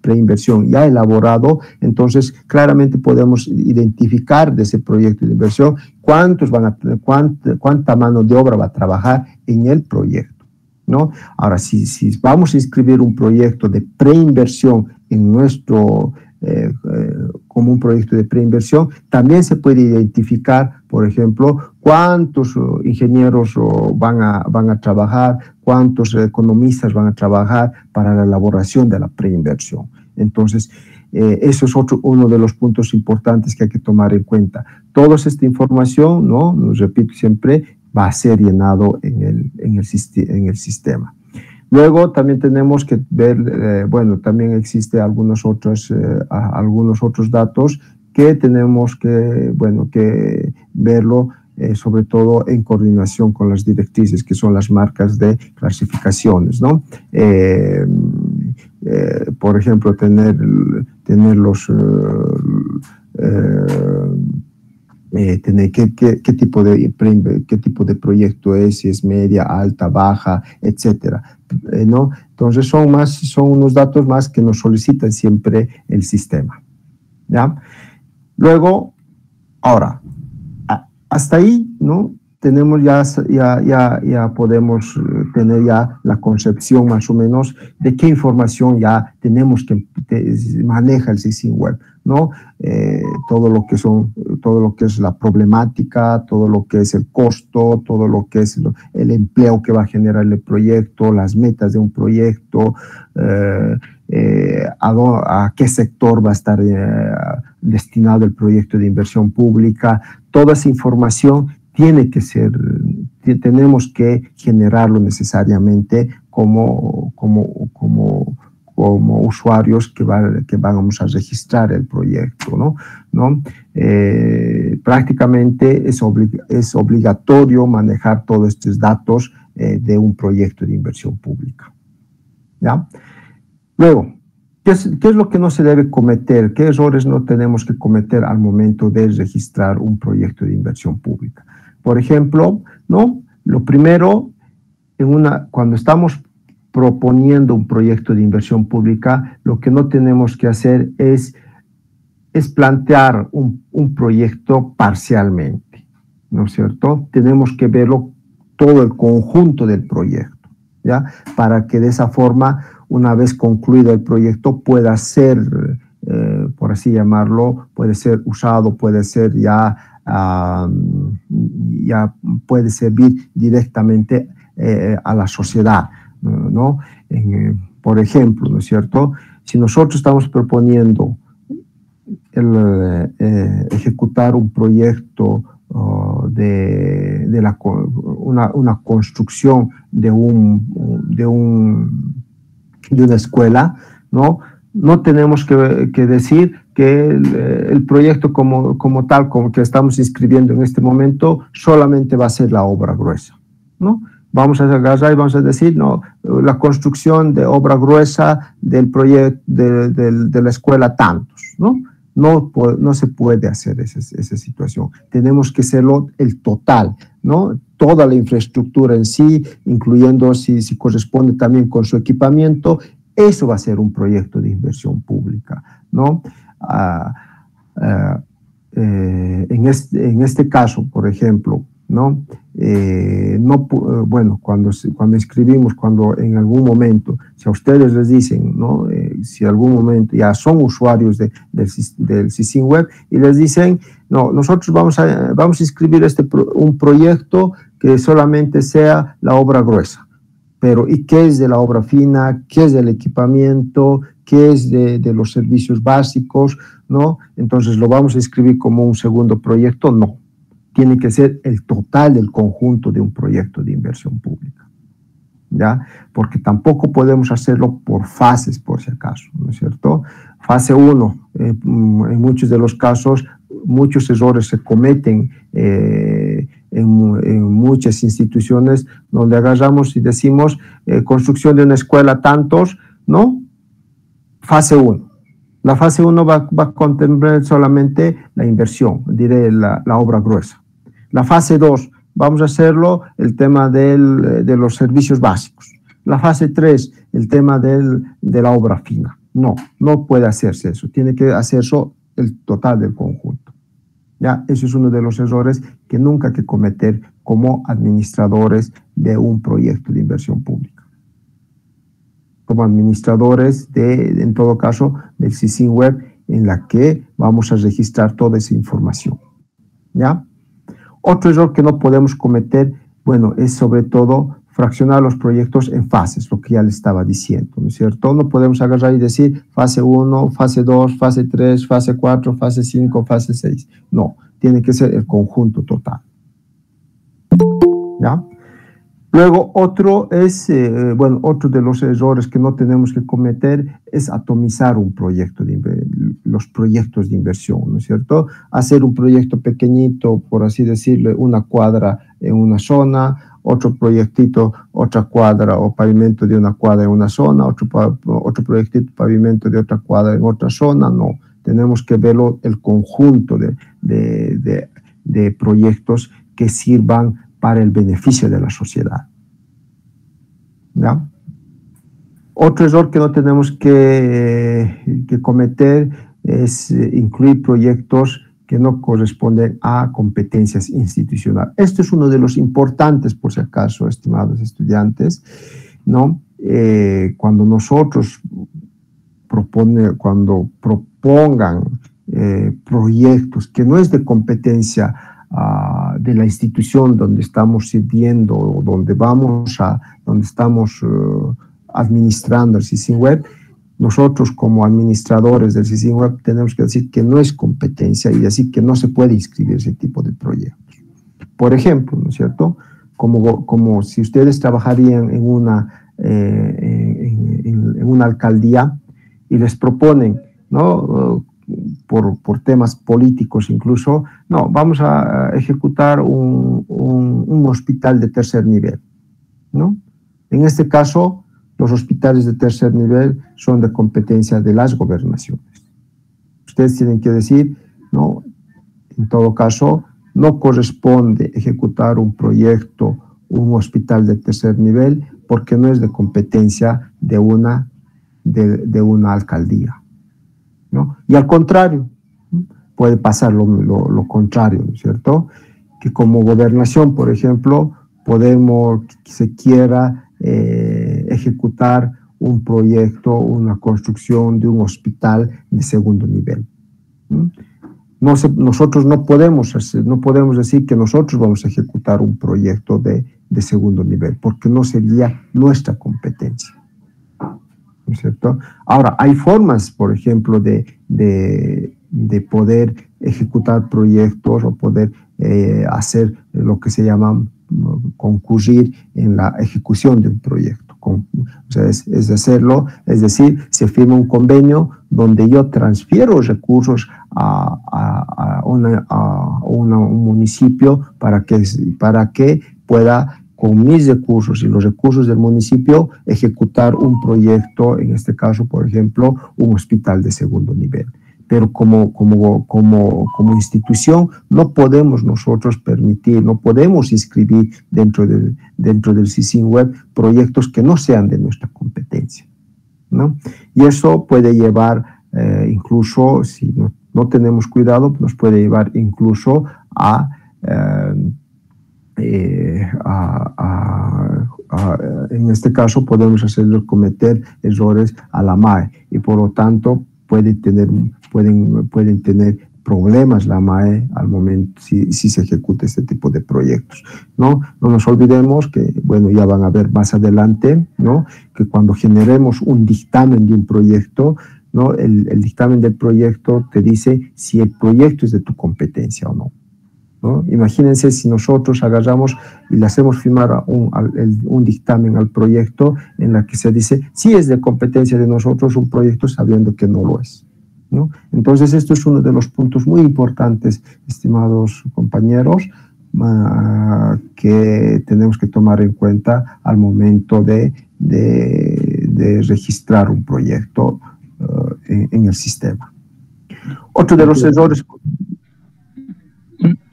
preinversión ya elaborado, entonces claramente podemos identificar de ese proyecto de inversión cuánta mano de obra va a trabajar en el proyecto, ¿no? Ahora, si vamos a inscribir un proyecto de preinversión en nuestro como un proyecto de preinversión, también se puede identificar, por ejemplo, cuántos ingenieros van a trabajar, cuántos economistas van a trabajar para la elaboración de la preinversión. Entonces, eso es uno de los puntos importantes que hay que tomar en cuenta. Toda esta información, ¿no? Nos repito siempre, va a ser llenado en el sistema. Luego también tenemos que ver, bueno, también existe algunos otros datos que tenemos que verlo, sobre todo en coordinación con las directrices, que son las marcas de clasificaciones, ¿no? Por ejemplo, tener qué tipo de proyecto es, si es media, alta, baja, etcétera, ¿no? Entonces son unos datos más que nos solicitan siempre el sistema, ¿ya? Luego, ahora, hasta ahí, ¿no? Tenemos ya podemos tener ya la concepción más o menos de qué información ya tenemos que maneja el SISIN Web, ¿no? Todo lo que es la problemática, todo lo que es el costo, todo lo que es el empleo que va a generar el proyecto, las metas de un proyecto, a qué sector va a estar destinado el proyecto de inversión pública. Toda esa información tenemos que generarlo necesariamente como usuarios que vamos a registrar el proyecto, ¿no? Prácticamente es obligatorio manejar todos estos datos de un proyecto de inversión pública, ¿ya? Luego, ¿qué es lo que no se debe cometer? ¿Qué errores no tenemos que cometer al momento de registrar un proyecto de inversión pública? Por ejemplo, ¿no? Lo primero, cuando estamos proponiendo un proyecto de inversión pública, lo que no tenemos que hacer es plantear un proyecto parcialmente, ¿no es cierto? Tenemos que verlo todo el conjunto del proyecto, ¿ya? Para que de esa forma, una vez concluido el proyecto, pueda ser, por así llamarlo, puede ser usado, puede ser ya puede servir directamente a la sociedad, ¿no? Por ejemplo, ¿no es cierto? Si nosotros estamos proponiendo ejecutar un proyecto una construcción de una escuela, ¿no? No tenemos que decir que el proyecto como tal, como que estamos inscribiendo en este momento, solamente va a ser la obra gruesa, ¿no? Vamos a agarrar y vamos a decir, no, la construcción de obra gruesa del proyecto de la escuela tantos, ¿no? No se puede hacer esa situación. Tenemos que hacerlo el total, ¿no? toda la infraestructura en sí, incluyendo si corresponde también con su equipamiento, eso va a ser un proyecto de inversión pública, ¿no? En este caso, por ejemplo, ¿no? Bueno, cuando inscribimos, cuando en algún momento, si a ustedes les dicen, ¿no? Si en algún momento ya son usuarios del SISIN Web y les dicen, no, nosotros vamos a inscribir un proyecto que solamente sea la obra gruesa. Pero, ¿y qué es de la obra fina? ¿Qué es del equipamiento? ¿Qué es de los servicios básicos? ¿No? Entonces, ¿lo vamos a inscribir como un segundo proyecto? No. Tiene que ser el total del conjunto de un proyecto de inversión pública, ¿ya? Porque tampoco podemos hacerlo por fases, por si acaso, ¿no es cierto? Fase 1, en muchos de los casos, muchos errores se cometen en muchas instituciones donde agarramos y decimos construcción de una escuela tantos, ¿no? Fase 1. La fase 1 va a contemplar solamente la inversión, diré la obra gruesa. La fase 2, vamos a hacerlo el tema de los servicios básicos. La fase 3, el tema de la obra fina. No puede hacerse eso. Tiene que hacerse el total del conjunto. ¿Ya? Eso es uno de los errores que nunca hay que cometer como administradores de un proyecto de inversión pública. Como administradores en todo caso, del SISIN Web, en la que vamos a registrar toda esa información. ¿Ya? Otro error que no podemos cometer, bueno, es sobre todo fraccionar los proyectos en fases, lo que ya le estaba diciendo, ¿no es cierto? No podemos agarrar y decir fase 1, fase 2, fase 3, fase 4, fase 5, fase 6. No, tiene que ser el conjunto total. ¿Ya? Luego, otro de los errores que no tenemos que cometer es atomizar un proyecto, los proyectos de inversión, ¿no es cierto? Hacer un proyecto pequeñito, por así decirlo, una cuadra en una zona, otro proyectito, otra cuadra o pavimento de una cuadra en una zona, otro proyectito, pavimento de otra cuadra en otra zona. No, tenemos que verlo el conjunto de proyectos que sirvan para el beneficio de la sociedad. ¿Ya? Otro error que no tenemos que cometer es incluir proyectos que no corresponden a competencias institucionales. Esto es uno de los importantes, por si acaso, estimados estudiantes, ¿no? Cuando nosotros propongan proyectos que no es de competencia de la institución donde estamos sirviendo o donde estamos administrando el SISIN Web, nosotros como administradores del SISIN Web tenemos que decir que no es competencia y decir que no se puede inscribir ese tipo de proyectos. Por ejemplo, ¿no es cierto? Como si ustedes trabajarían en una alcaldía y les proponen, ¿no? Por temas políticos incluso, no, vamos a ejecutar un hospital de tercer nivel, ¿no? En este caso, los hospitales de tercer nivel son de competencia de las gobernaciones. Ustedes tienen que decir, no, en todo caso, no corresponde ejecutar un proyecto, un hospital de tercer nivel, porque no es de competencia de una alcaldía, ¿no? Y al contrario, puede pasar lo contrario, ¿no es cierto? Que como gobernación, por ejemplo, se quiera ejecutar un proyecto, una construcción de un hospital de segundo nivel. Nosotros no podemos decir que nosotros vamos a ejecutar un proyecto de segundo nivel, porque no sería nuestra competencia, ¿no es cierto? Ahora, hay formas, por ejemplo, de poder ejecutar proyectos o poder hacer lo que se llama concurrir en la ejecución de un proyecto. O sea, es decir, se firma un convenio donde yo transfiero recursos a un municipio para que pueda, con mis recursos y los recursos del municipio, ejecutar un proyecto, en este caso, por ejemplo, un hospital de segundo nivel. pero como institución no podemos nosotros permitir, no podemos inscribir dentro del CICINWeb proyectos que no sean de nuestra competencia, ¿no? Y eso puede llevar incluso, si no tenemos cuidado, nos puede llevar incluso en este caso podemos cometer errores a la MAE y por lo tanto pueden tener problemas la MAE al momento si se ejecuta este tipo de proyectos, ¿no? No nos olvidemos que, bueno, ya van a ver más adelante, ¿no?, que cuando generemos un dictamen de un proyecto, ¿no?, el dictamen del proyecto te dice si el proyecto es de tu competencia o no, ¿no? Imagínense si nosotros agarramos y le hacemos firmar un dictamen al proyecto en la que se dice si es de competencia de nosotros un proyecto sabiendo que no lo es, ¿no? Entonces esto es uno de los puntos muy importantes, estimados compañeros, que tenemos que tomar en cuenta al momento de registrar un proyecto en el sistema. Otro de los errores...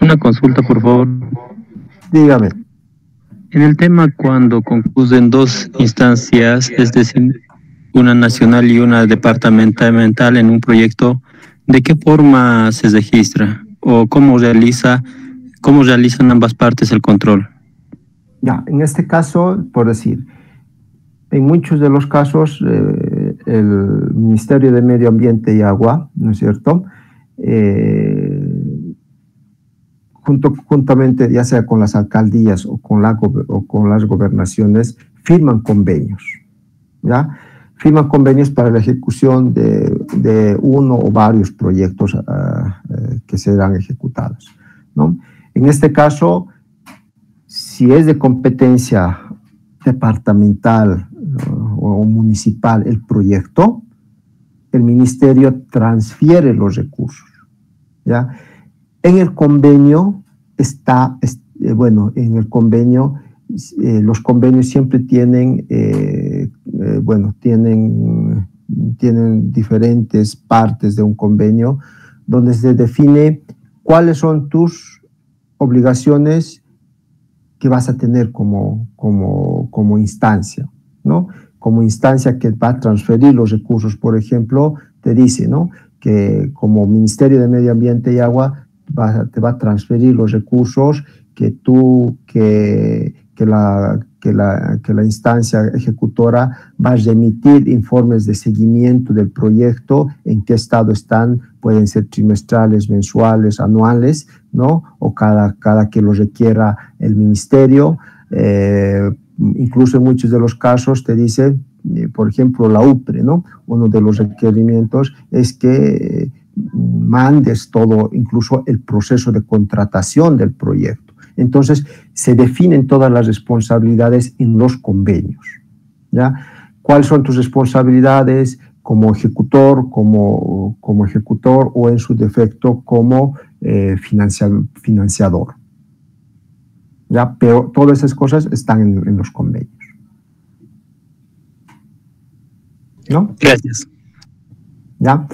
Una consulta, por favor. Dígame. En el tema cuando concluyen dos instancias, es decir, una nacional y una departamental en un proyecto, ¿de qué forma se registra? ¿O cómo realizan ambas partes el control? Ya, en este caso, por decir, en muchos de los casos, el Ministerio de Medio Ambiente y Agua, ¿no es cierto?, juntamente, ya sea con las alcaldías o con las gobernaciones, firman convenios, ¿ya? Firman convenios para la ejecución de uno o varios proyectos que serán ejecutados, ¿no? En este caso, si es de competencia departamental o municipal el proyecto, el ministerio transfiere los recursos, ¿ya? En el convenio los convenios siempre tienen, tienen diferentes partes de un convenio donde se define cuáles son tus obligaciones que vas a tener como instancia, ¿no? Como instancia que va a transferir los recursos, por ejemplo, te dice, ¿no?, que como Ministerio de Medio Ambiente y Agua te va a transferir los recursos que la instancia ejecutora va a remitir informes de seguimiento del proyecto, en qué estado están, pueden ser trimestrales, mensuales, anuales, ¿no?, o cada que lo requiera el ministerio. Incluso en muchos de los casos te dice, por ejemplo, la UPRE, ¿no?, uno de los requerimientos es que mandes todo, incluso el proceso de contratación del proyecto. Entonces, se definen todas las responsabilidades en los convenios, ¿ya? ¿Cuáles son tus responsabilidades como ejecutor, como ejecutor o en su defecto como financiador? ¿Ya? Pero todas esas cosas están en los convenios, ¿no? Gracias. ¿Ya?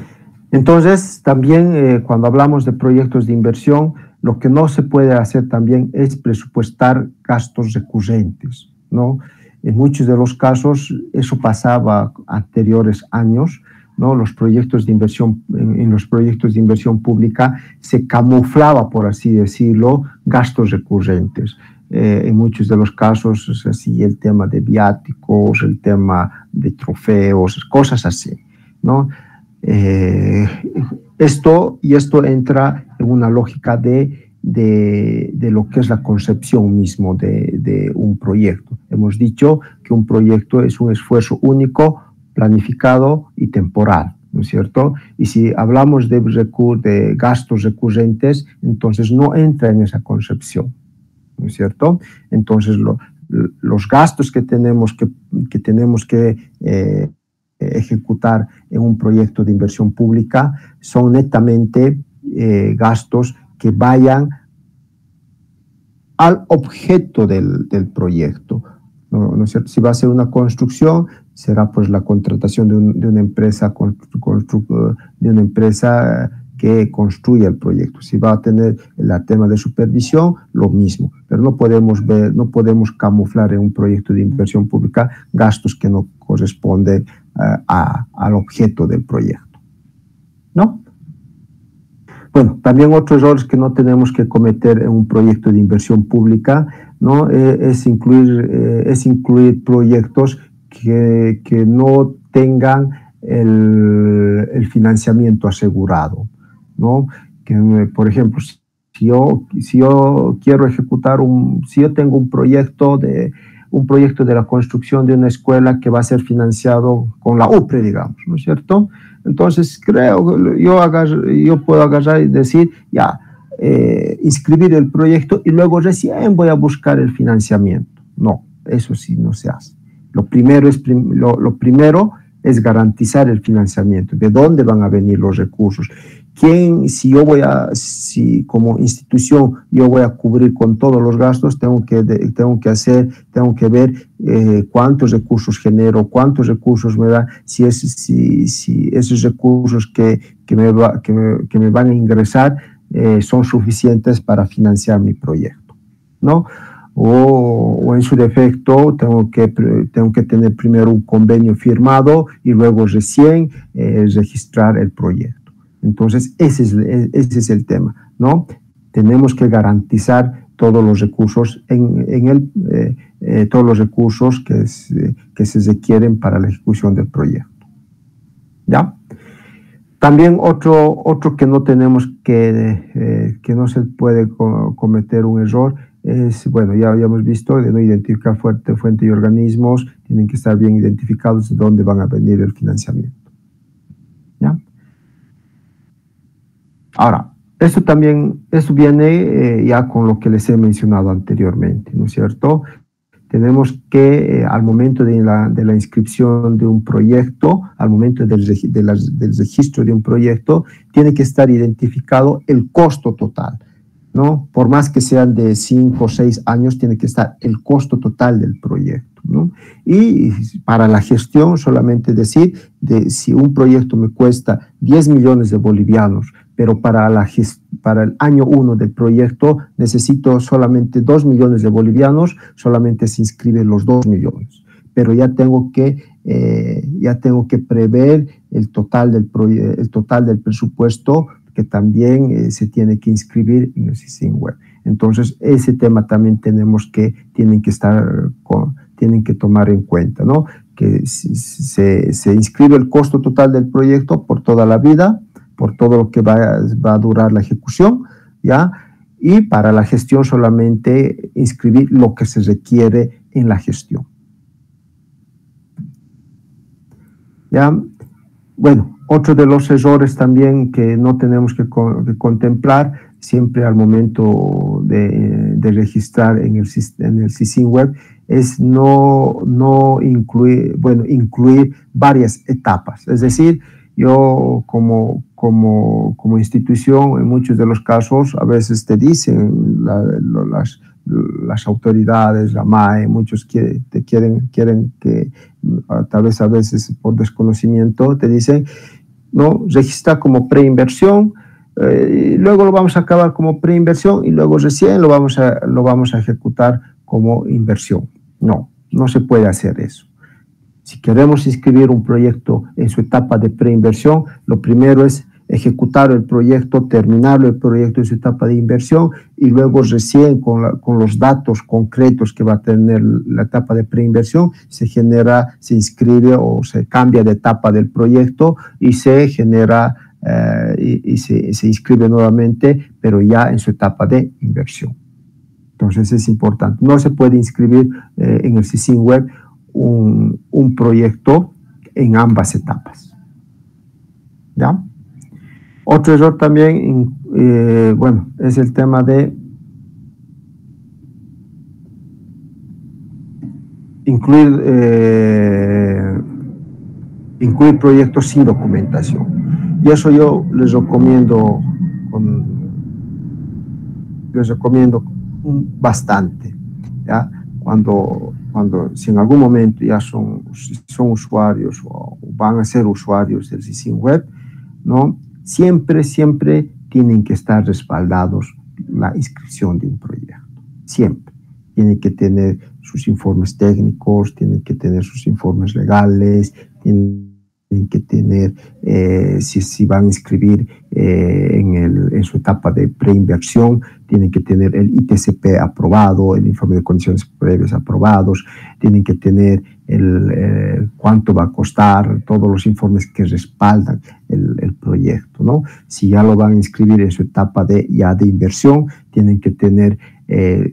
Entonces, también cuando hablamos de proyectos de inversión, lo que no se puede hacer también es presupuestar gastos recurrentes, ¿no? En muchos de los casos, eso pasaba anteriores años, ¿no? Los proyectos de inversión, en los proyectos de inversión pública se camuflaba, por así decirlo, gastos recurrentes. En muchos de los casos es así, el tema de viáticos, el tema de trofeos, cosas así, ¿no? Esto entra en una lógica de lo que es la concepción mismo de un proyecto. Hemos dicho que un proyecto es un esfuerzo único, planificado y temporal, ¿no es cierto? Y si hablamos de gastos recurrentes, entonces no entra en esa concepción, ¿no es cierto? Entonces los gastos que tenemos que ejecutar en un proyecto de inversión pública son netamente gastos que vayan al objeto del proyecto, ¿no es cierto? Si va a ser una construcción, será pues la contratación de una empresa, de una empresa que construya el proyecto. Si va a tener el tema de supervisión, lo mismo. Pero no podemos camuflar en un proyecto de inversión pública gastos que no corresponden al objeto del proyecto, ¿no? Bueno, también otros errores que no tenemos que cometer en un proyecto de inversión pública, ¿no? Es incluir proyectos que no tengan el financiamiento asegurado, ¿no? Por ejemplo, si yo quiero ejecutar si yo tengo un proyecto de la construcción de una escuela que va a ser financiado con la UPRE, digamos, ¿no es cierto? Entonces, yo puedo agarrar y decir, inscribir el proyecto y luego recién voy a buscar el financiamiento. No, eso sí no se hace. Lo primero es garantizar el financiamiento. ¿De dónde van a venir los recursos? Si como institución yo voy a cubrir con todos los gastos, tengo que ver cuántos recursos genero, cuántos recursos me da, si esos recursos que me van a ingresar son suficientes para financiar mi proyecto, ¿no? O en su defecto tengo que tener primero un convenio firmado y luego recién registrar el proyecto. Entonces, ese es el tema, ¿no? Tenemos que garantizar todos los recursos todos los recursos que se requieren para la ejecución del proyecto, ¿ya? También otro que no tenemos que no se puede cometer un error es, bueno, ya habíamos visto, de no identificar fuente y organismos, tienen que estar bien identificados de dónde van a venir el financiamiento, ¿ya? Ahora, eso viene ya con lo que les he mencionado anteriormente, ¿no es cierto? Tenemos que, al momento de la inscripción de un proyecto, al momento del registro de un proyecto, tiene que estar identificado el costo total, ¿no? Por más que sean de 5 o 6 años, tiene que estar el costo total del proyecto, ¿no? Y para la gestión, solamente decir, si un proyecto me cuesta 10 millones de bolivianos, pero para el año 1 del proyecto necesito solamente 2 millones de bolivianos, solamente se inscriben los 2 millones. Pero ya tengo que prever el total del presupuesto que también se tiene que inscribir en el SISIN web. Entonces, ese tema también tienen que tomar en cuenta, ¿no? Que se inscribe el costo total del proyecto por toda la vida, por todo lo que va a durar la ejecución, ¿ya? Y para la gestión solamente inscribir lo que se requiere en la gestión, ¿ya? Bueno, otro de los errores también que no tenemos que contemplar siempre al momento de registrar en el SISIN web es incluir varias etapas. Es decir, yo como institución, en muchos de los casos, a veces te dicen las autoridades, la MAE, muchos quieren que, tal vez a veces por desconocimiento, te dicen, no, registra como preinversión, luego lo vamos a acabar como preinversión y luego recién lo vamos a ejecutar como inversión. No se puede hacer eso. Si queremos inscribir un proyecto en su etapa de preinversión, lo primero es ejecutar el proyecto, terminar el proyecto en su etapa de inversión y luego recién con los datos concretos que va a tener la etapa de preinversión se inscribe o se cambia de etapa del proyecto y se genera y se inscribe nuevamente, pero ya en su etapa de inversión. Entonces es importante. No se puede inscribir en el SISIN web un proyecto en ambas etapas, ¿ya? Otro error también, es el tema de incluir proyectos sin documentación. Y eso yo les recomiendo bastante, ¿ya? Cuando si en algún momento ya son usuarios o van a ser usuarios del SISIN Web, ¿no? Siempre tienen que estar respaldados la inscripción de un proyecto. Siempre. Tienen que tener sus informes técnicos, tienen que tener sus informes legales, tienen que tener, si van a inscribir en su etapa de preinversión, tienen que tener el ITCP aprobado, el informe de condiciones previas aprobados, tienen que tener cuánto va a costar, todos los informes que respaldan el proyecto, ¿no? Si ya lo van a inscribir en su etapa de inversión, tienen que tener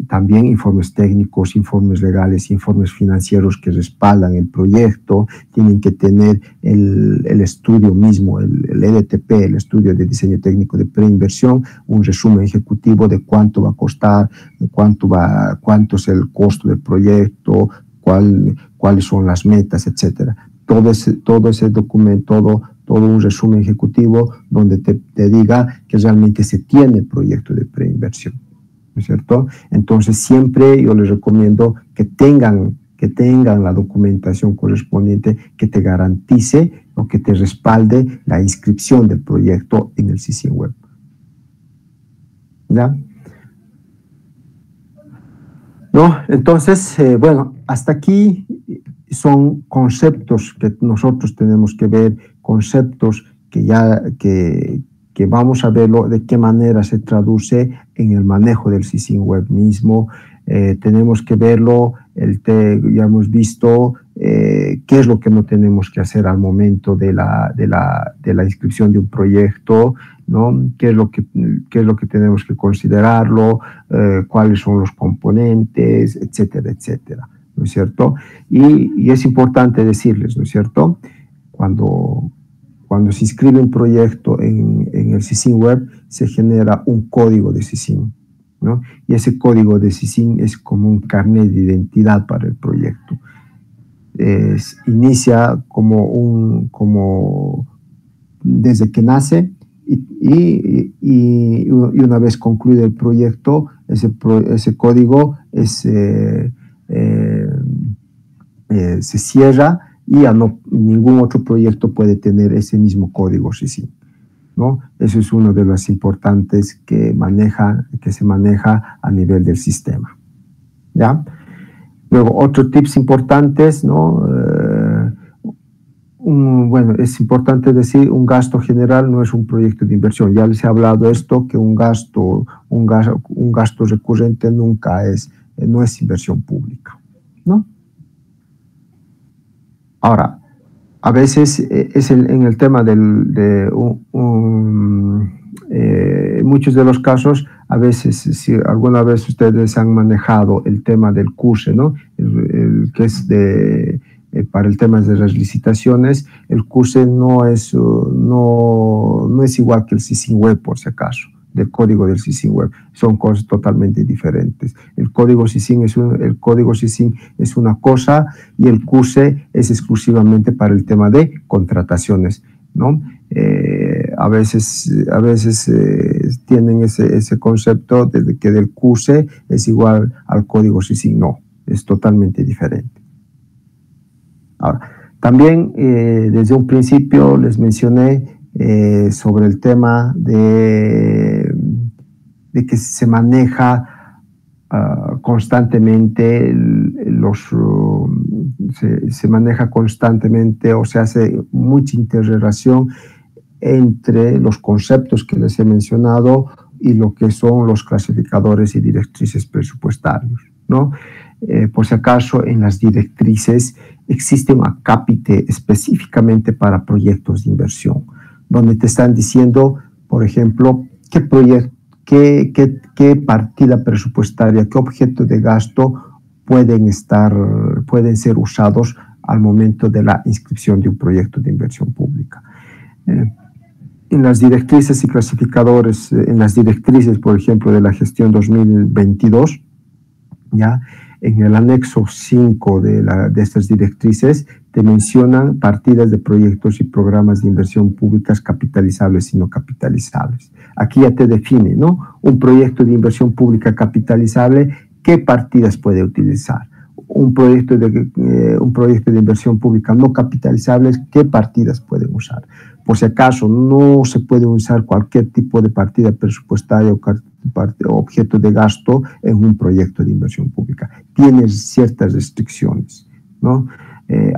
también informes técnicos, informes legales, informes financieros que respaldan el proyecto, tienen que tener el estudio mismo, el EDTP, el estudio de diseño técnico de preinversión, un resumen ejecutivo de cuánto va a costar, cuánto es el costo del proyecto, cuáles son las metas, etcétera. Todo ese documento, todo un resumen ejecutivo donde te diga que realmente se tiene el proyecto de preinversión, ¿no es cierto? Entonces siempre yo les recomiendo que tengan la documentación correspondiente que te garantice o que te respalde la inscripción del proyecto en el SISIN Web. ¿Ya? ¿No? Entonces, bueno, hasta aquí son conceptos que nosotros tenemos que ver, conceptos que vamos a verlo de qué manera se traduce en el manejo del SISIN Web mismo. Tenemos que verlo, ya hemos visto qué es lo que no tenemos que hacer al momento de la inscripción de un proyecto, ¿no? ¿Qué es lo que tenemos que considerarlo? ¿Cuáles son los componentes? Etcétera, etcétera, ¿no es cierto? Y es importante decirles, ¿no es cierto? Cuando se inscribe un proyecto en el SISIN Web, se genera un código de SISIN, ¿no? Y ese código de SISIN es como un carnet de identidad para el proyecto. Inicia como desde que nace y una vez concluido el proyecto, ese código se cierra y ningún otro proyecto puede tener ese mismo código SISIN, ¿no? Eso es uno de los importantes que se maneja a nivel del sistema, ¿ya? Luego, otros tips importantes, ¿no? Bueno, es importante decir, un gasto general no es un proyecto de inversión. Ya les he hablado esto, que un gasto recurrente no es inversión pública, ¿no? Ahora, a veces en el tema muchos de los casos, a veces, si alguna vez ustedes han manejado el tema del CUSE, ¿no? Que es para el tema de las licitaciones, el CUSE no es igual que el SISIN Web, por si acaso, del código del SISIN Web. Son cosas totalmente diferentes. El código SISIN es una cosa y el CUSE es exclusivamente para el tema de contrataciones, ¿no? A veces tienen ese concepto de que del CUSE es igual al código SISIN. No, es totalmente diferente. Ahora, también desde un principio les mencioné sobre el tema de que se maneja constantemente se maneja constantemente o se hace mucha interrelación entre los conceptos que les he mencionado y lo que son los clasificadores y directrices presupuestarios, ¿no? Por si acaso, en las directrices existe un acápite específicamente para proyectos de inversión, donde te están diciendo, por ejemplo, qué partida presupuestaria, qué objeto de gasto pueden ser usados al momento de la inscripción de un proyecto de inversión pública. En las directrices y clasificadores, en las directrices, por ejemplo, de la gestión 2022, ¿ya? En el anexo 5 de estas directrices te mencionan partidas de proyectos y programas de inversión públicas capitalizables y no capitalizables. Aquí ya te define, ¿no? Un proyecto de inversión pública capitalizable, ¿qué partidas puede utilizar? un proyecto de inversión pública no capitalizable, ¿qué partidas pueden usar? Por si acaso, no se puede usar cualquier tipo de partida presupuestaria o objeto de gasto en un proyecto de inversión pública. Tiene ciertas restricciones, ¿no?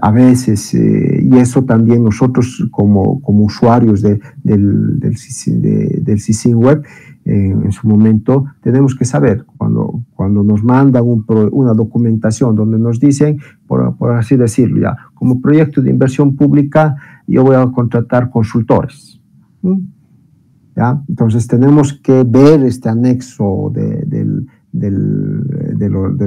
A veces, y eso también nosotros como usuarios del CICIN Web, en su momento tenemos que saber, cuando nos mandan una documentación donde nos dicen, por así decirlo, ya, como proyecto de inversión pública, yo voy a contratar consultores. ¿Ya? Entonces tenemos que ver este anexo de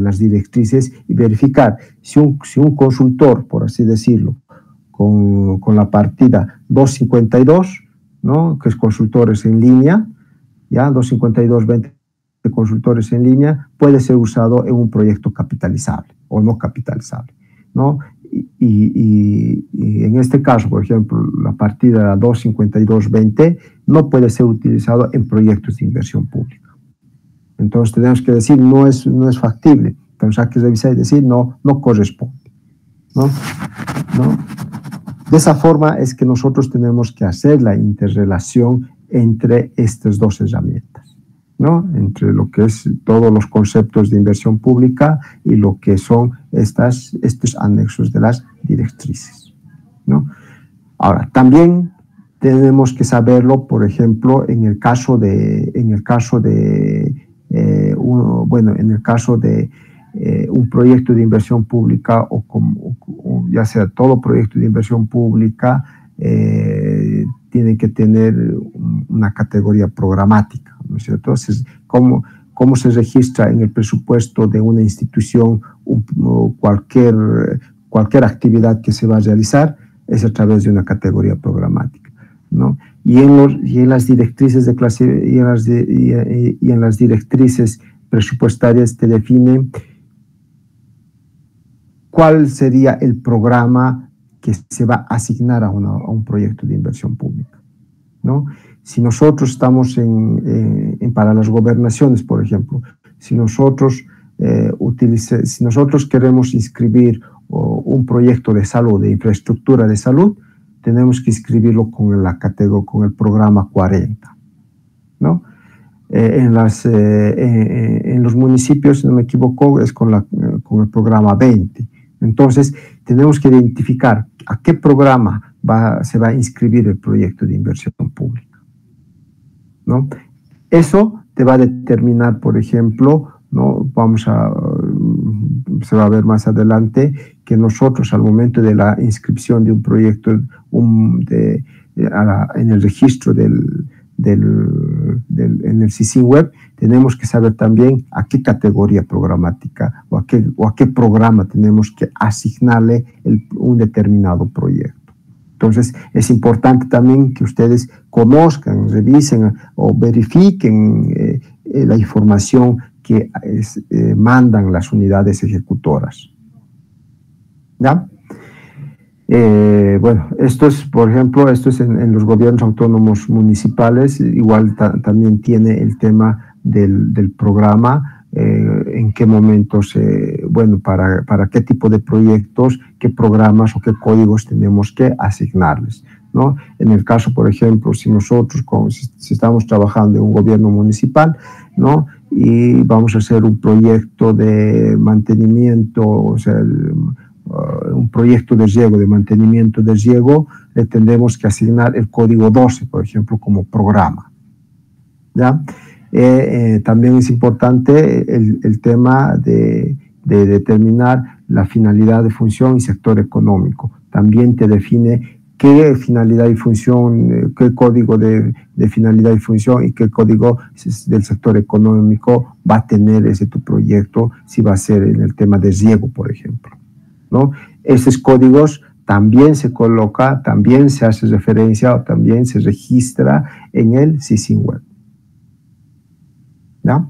las directrices y verificar si un consultor, por así decirlo, con la partida 252, ¿no? Que es consultores en línea, ya 252-20 consultores en línea, puede ser usado en un proyecto capitalizable o no capitalizable, ¿no? Y en este caso, por ejemplo, la partida 252-20 no puede ser utilizado en proyectos de inversión pública. Entonces tenemos que decir, no es factible. Entonces hay que revisar y decir, no corresponde, ¿no? De esa forma es que nosotros tenemos que hacer la interrelación entre estas dos herramientas, ¿no? Entre lo que es todos los conceptos de inversión pública y lo que son estos anexos de las directrices, ¿no? Ahora, también tenemos que saberlo, por ejemplo, en el caso de un proyecto de inversión pública o ya sea todo proyecto de inversión pública tiene que tener una categoría programática, ¿no es cierto? Entonces, ¿cómo se registra en el presupuesto de una institución cualquier actividad que se va a realizar? Es a través de una categoría programática, ¿no? Y en las directrices y en las directrices presupuestarias te definen cuál sería el programa que se va a asignar a un proyecto de inversión pública, ¿no? Si nosotros estamos para las gobernaciones, por ejemplo, si nosotros queremos inscribir un proyecto de salud, de infraestructura de salud, tenemos que inscribirlo con el programa 40, ¿no? En los municipios, si no me equivoco, es con el programa 20. Entonces, tenemos que identificar a qué programa se va a inscribir el proyecto de inversión pública, ¿no? Eso te va a determinar, por ejemplo, ¿no? Se va a ver más adelante que nosotros al momento de la inscripción de un proyecto en el registro en el CICIN Web, tenemos que saber también a qué categoría programática o a qué programa tenemos que asignarle un determinado proyecto. Entonces, es importante también que ustedes conozcan, revisen o verifiquen la información que mandan las unidades ejecutoras. ¿Ya? Bueno, por ejemplo, esto es en los gobiernos autónomos municipales, igual también tiene el tema del programa, en qué momentos, para qué tipo de proyectos, qué programas o qué códigos tenemos que asignarles, ¿no? En el caso, por ejemplo, si estamos trabajando en un gobierno municipal, ¿no? Y vamos a hacer un proyecto de mantenimiento, o sea, un proyecto de riego, de mantenimiento de riego, le tendremos que asignar el código 12, por ejemplo, como programa, ¿ya? También es importante el tema de determinar la finalidad de función y sector económico. También te define qué finalidad y función, qué código de finalidad y función y qué código del sector económico va a tener ese tu proyecto, si va a ser en el tema de riego, por ejemplo, ¿no? Esos códigos también se coloca, también se hace referencia o también se registra en el CICIN Web, ¿ya?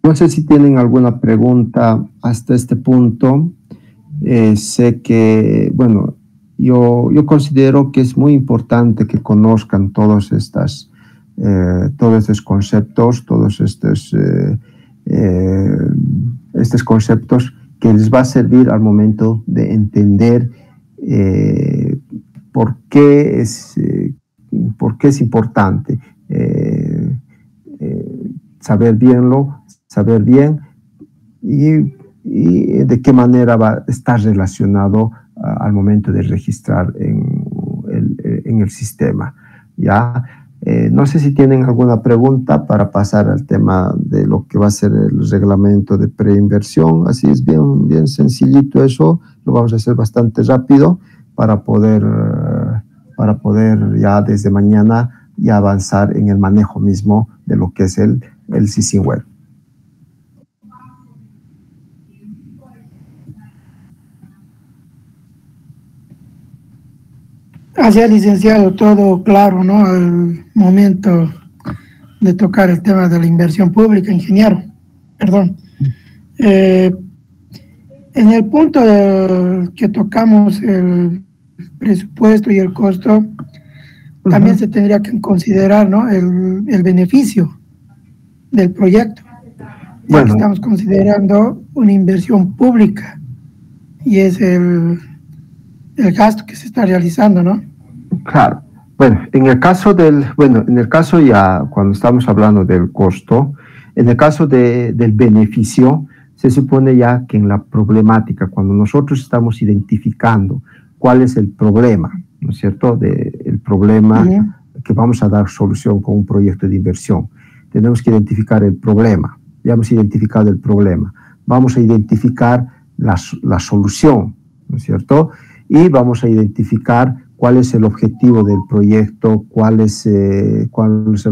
No sé si tienen alguna pregunta hasta este punto. Sé que, bueno, yo considero que es muy importante que conozcan todos estos conceptos, todos estos conceptos que les va a servir al momento de entender por qué es importante saber bien y de qué manera va a estar relacionado al momento de registrar en el sistema. ¿Ya? No sé si tienen alguna pregunta para pasar al tema de lo que va a ser el reglamento de preinversión. Así es bien sencillito eso, lo vamos a hacer bastante rápido para poder ya desde mañana ya avanzar en el manejo mismo de lo que es el SISIN Web. Así es, licenciado, todo claro, ¿no? Al momento de tocar el tema de la inversión pública, ingeniero, perdón. En el punto que tocamos el presupuesto y el costo, también se tendría que considerar, ¿no? el beneficio del proyecto. Ya que estamos considerando una inversión pública y es el gasto que se está realizando, ¿no? Claro. Bueno, en el caso ya cuando estamos hablando del costo, en el caso del beneficio, se supone ya que en la problemática, cuando nosotros estamos identificando cuál es el problema, ¿no es cierto? El problema que vamos a dar solución con un proyecto de inversión. Tenemos que identificar el problema. Ya hemos identificado el problema. Vamos a identificar la solución, ¿no es cierto? Y vamos a identificar cuál es el objetivo del proyecto, cuál es el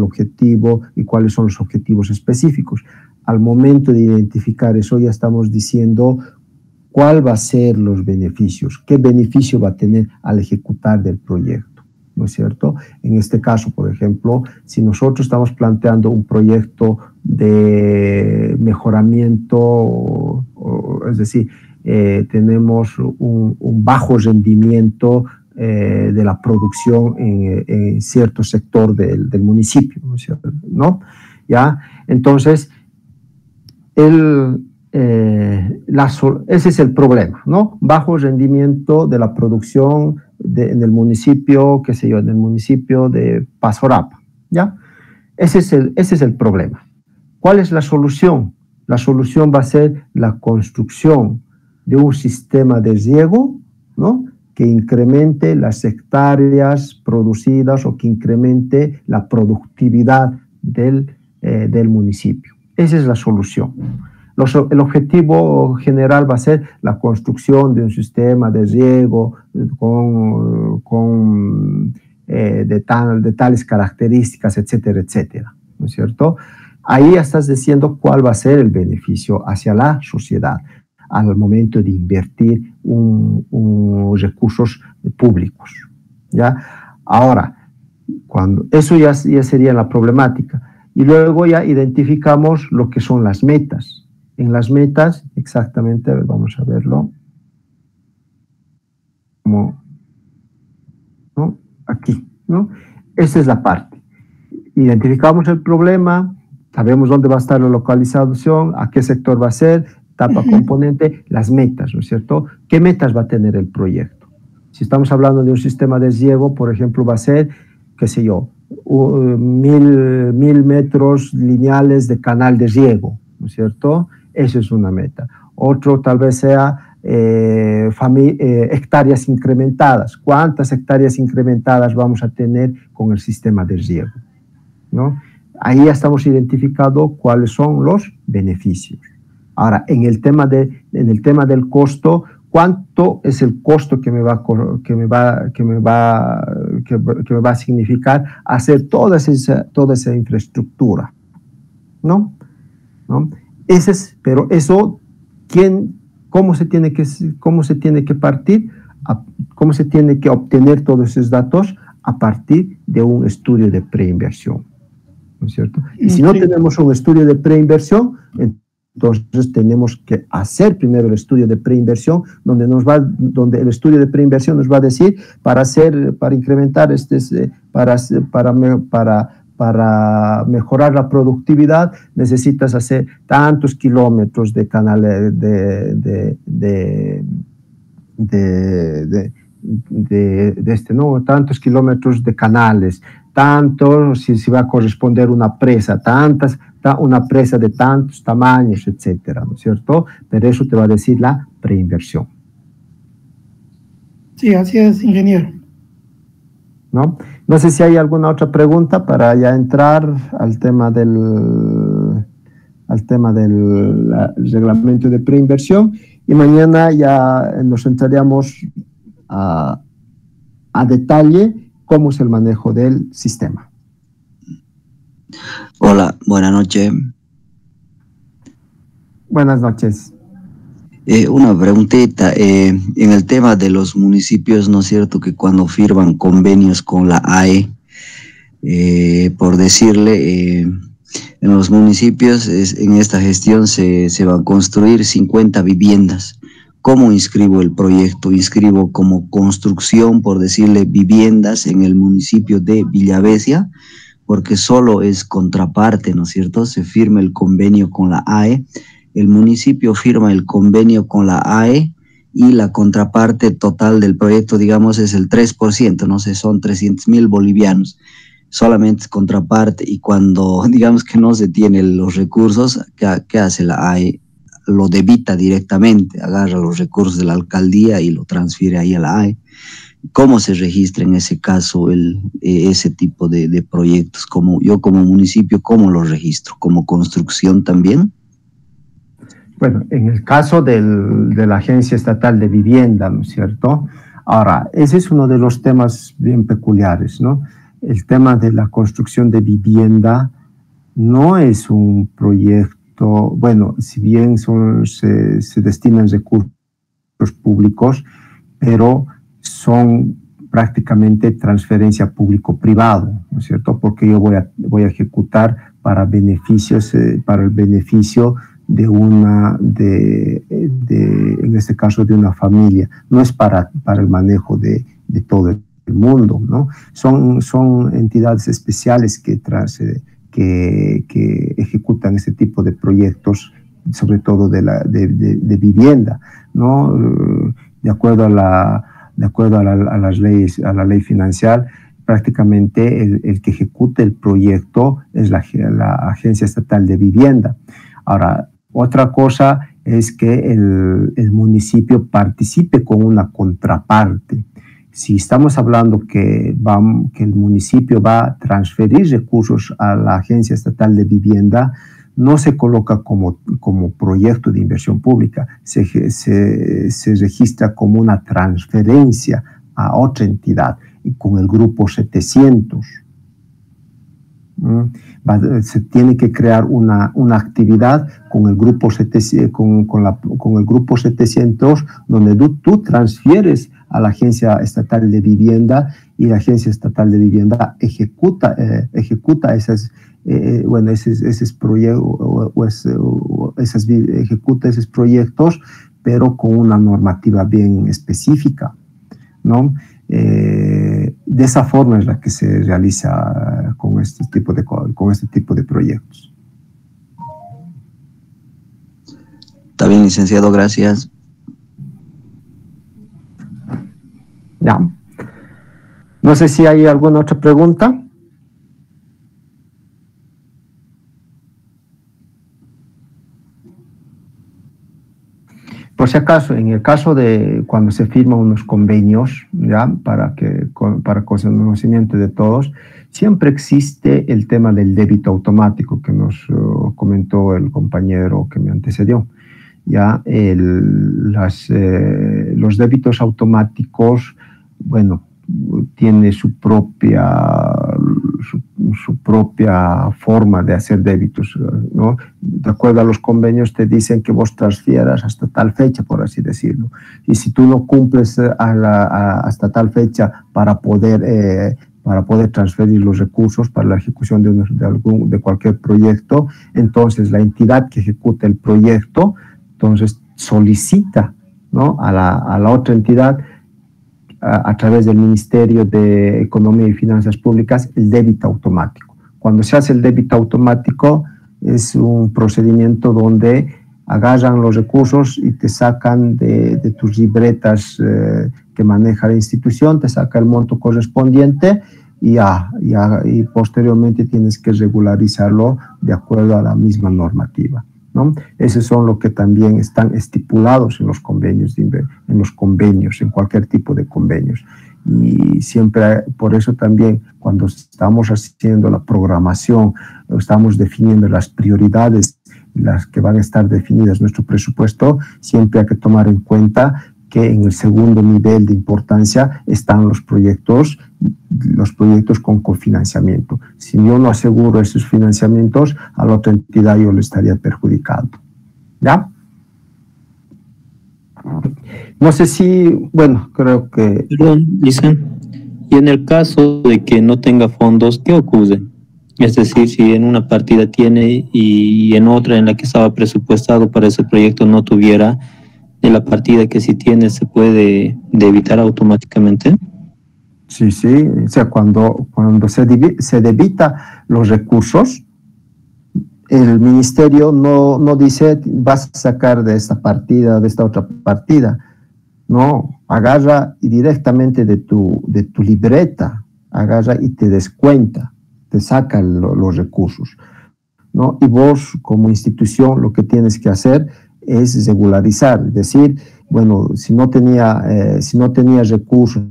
objetivo y cuáles son los objetivos específicos. Al momento de identificar eso ya estamos diciendo cuál va a ser los beneficios, qué beneficio va a tener al ejecutar del proyecto, ¿no es cierto? En este caso, por ejemplo, si nosotros estamos planteando un proyecto de mejoramiento, es decir, tenemos un bajo rendimiento de la producción en cierto sector del municipio, ¿no? ¿Ya? Entonces, ese es el problema, ¿no? Bajo rendimiento de la producción en el municipio, qué sé yo, en el municipio de Pasorapa, ¿ya? Ese es el problema. ¿Cuál es la solución? La solución va a ser la construcción de un sistema de riego, ¿no? Que incremente las hectáreas producidas o que incremente la productividad del municipio. Esa es la solución. El objetivo general va a ser la construcción de un sistema de riego de tales características, etcétera, etcétera, ¿no es cierto? Ahí estás diciendo cuál va a ser el beneficio hacia la sociedad al momento de invertir recursos públicos, ¿ya? Ahora, eso ya sería la problemática. Y luego ya identificamos lo que son las metas. En las metas, exactamente, vamos a verlo. ¿No? Aquí, ¿no? Esa es la parte. Identificamos el problema, sabemos dónde va a estar la localización, a qué sector va a ser, etapa componente, las metas, ¿no es cierto? ¿Qué metas va a tener el proyecto? Si estamos hablando de un sistema de riego, por ejemplo, va a ser, qué sé yo, 1000 metros lineales de canal de riego, ¿no es cierto? Eso es una meta. Otro tal vez sea hectáreas incrementadas. ¿Cuántas hectáreas incrementadas vamos a tener con el sistema de riego? ¿No? Ahí ya estamos identificando cuáles son los beneficios. Ahora, en el tema del costo, ¿cuánto es el costo que me va a significar hacer toda esa infraestructura? ¿No? Pero eso, ¿cómo se tiene que partir? ¿Cómo se tiene que obtener todos esos datos? A partir de un estudio de preinversión. ¿no es cierto? Y si no tenemos un estudio de preinversión, entonces tenemos que hacer primero el estudio de preinversión, donde el estudio de preinversión nos va a decir para incrementar para mejorar la productividad necesitas hacer tantos kilómetros de canales ¿no? Tantos kilómetros de canales, si va a corresponder una presa, una presa de tantos tamaños, etcétera, ¿no es cierto? Pero eso te va a decir la preinversión. Sí, así es, ingeniero. No sé si hay alguna otra pregunta para ya entrar al tema del reglamento de preinversión, y mañana ya nos entraríamos a detalle cómo es el manejo del sistema. Hola, buenas noches. Buenas noches. Una preguntita, en el tema de los municipios, ¿no es cierto?, que cuando firman convenios con la AE, por decirle, en los municipios, en esta gestión se van a construir 50 viviendas. ¿Cómo inscribo el proyecto? Inscribo como construcción, por decirle, viviendas en el municipio de Villavesia, porque solo es contraparte, ¿no es cierto? Se firma el convenio con la AE, el municipio firma el convenio con la AE y la contraparte total del proyecto, digamos, es el 3%, no sé, son 300.000 bolivianos. Solamente es contraparte, y cuando digamos que no se tienen los recursos, ¿qué hace la AE? Lo debita directamente, agarra los recursos de la alcaldía y lo transfiere ahí a la AE. ¿Cómo se registra en ese caso ese tipo de proyectos? Yo como municipio, ¿cómo lo registro? ¿Como construcción también? Bueno, en el caso de la Agencia Estatal de Vivienda, ¿no es cierto? Ahora, ese es uno de los temas bien peculiares, ¿no? El tema de la construcción de vivienda no es un proyecto, bueno, si bien se destinan recursos públicos, pero son prácticamente transferencia público-privado, ¿no es cierto? Porque yo voy a ejecutar para el beneficio en este caso de una familia, no es para el manejo de todo el mundo, ¿no? Son entidades especiales que ejecutan ese tipo de proyectos, sobre todo de vivienda, ¿no? De acuerdo a las leyes, a la ley financiera, prácticamente el que ejecuta el proyecto es la Agencia Estatal de Vivienda. Ahora, otra cosa es que el municipio participe con una contraparte. Si estamos hablando que el municipio va a transferir recursos a la Agencia Estatal de Vivienda, no se coloca como proyecto de inversión pública, se registra como una transferencia a otra entidad, y con el grupo 700. Se tiene que crear una actividad con el grupo 700, con el grupo 700, donde tú transfieres a la Agencia Estatal de Vivienda, y la Agencia Estatal de Vivienda ejecuta esos proyectos, pero con una normativa bien específica, ¿no? De esa forma es la que se realiza con este tipo de proyectos. Está bien, licenciado, gracias. Ya. No sé si hay alguna otra pregunta. Por si acaso, en el caso de cuando se firman unos convenios, ya para conocimiento de todos, siempre existe el tema del débito automático que nos comentó el compañero que me antecedió. Ya los débitos automáticos, bueno, tiene su propia forma de hacer débitos, ¿no? De acuerdo a los convenios te dicen que vos transfieras hasta tal fecha, por así decirlo. Y si tú no cumples hasta tal fecha para poder para poder transferir los recursos para la ejecución de cualquier proyecto. Entonces, la entidad que ejecuta el proyecto, entonces solicita, ¿no?, a la otra entidad, a través del Ministerio de Economía y Finanzas Públicas, el débito automático. Cuando se hace el débito automático, es un procedimiento donde agarran los recursos y te sacan de tus libretas que maneja la institución, te saca el monto correspondiente y posteriormente tienes que regularizarlo de acuerdo a la misma normativa, ¿no? Esos son lo que también están estipulados en los convenios, en cualquier tipo de convenios. Y siempre, por eso también, cuando estamos haciendo la programación, estamos definiendo las prioridades, las que van a estar definidas en nuestro presupuesto, siempre hay que tomar en cuenta que en el segundo nivel de importancia están los proyectos con cofinanciamiento. Si yo no aseguro esos financiamientos, a la otra entidad yo le estaría perjudicando. ¿Ya? No sé si, bueno, creo que... Perdón, dicen, y en el caso de que no tenga fondos, ¿qué ocurre? Es decir, si en una partida tiene y en otra en la que estaba presupuestado para ese proyecto no tuviera, de la partida que sí tiene, ¿se puede debitar automáticamente? Sí, o sea, cuando se debita los recursos, el ministerio no dice vas a sacar de esta partida, de esta otra partida. No, agarra y directamente de tu libreta, agarra y te descuenta, te saca los recursos, ¿no? Y vos, como institución, lo que tienes que hacer es regularizar, es decir, bueno, si no tenía recursos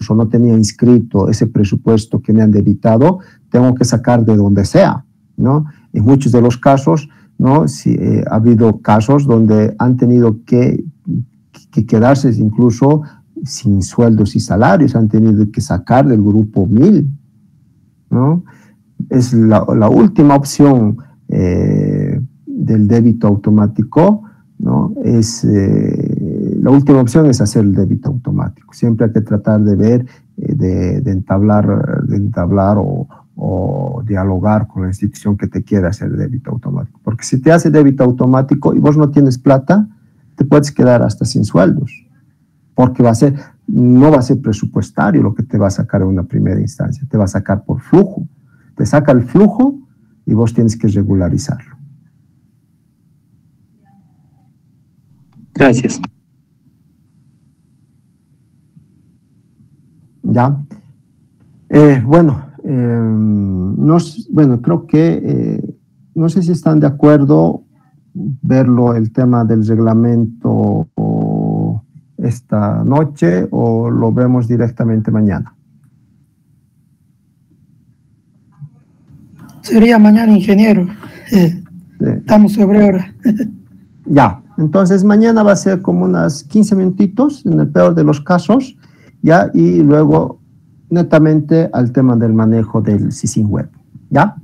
o no tenía inscrito ese presupuesto que me han debitado, tengo que sacar de donde sea, ¿no? En muchos de los casos, ¿no? Ha habido casos donde han tenido que quedarse incluso sin sueldos y salarios, han tenido que sacar del grupo 1000, ¿no? Es la última opción del débito automático, ¿no? La última opción es hacer el débito automático. Siempre hay que tratar de ver, de entablar o dialogar con la institución que te quiera hacer el débito automático. Porque si te hace débito automático y vos no tienes plata, te puedes quedar hasta sin sueldos, porque no va a ser presupuestario lo que te va a sacar en una primera instancia, te va a sacar por flujo. Te saca el flujo y vos tienes que regularizarlo. Gracias. Ya. Bueno, creo que no sé si están de acuerdo verlo el tema del reglamento esta noche o lo vemos directamente mañana. Sería mañana, ingeniero. Estamos sobre hora. Ya, entonces mañana va a ser como unas 15 minutitos, en el peor de los casos, ya, y luego netamente al tema del manejo del SISIN web. ¿Ya?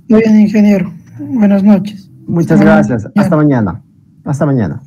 Muy bien, ingeniero. Buenas noches. Muchas gracias. Hasta mañana. Hasta mañana.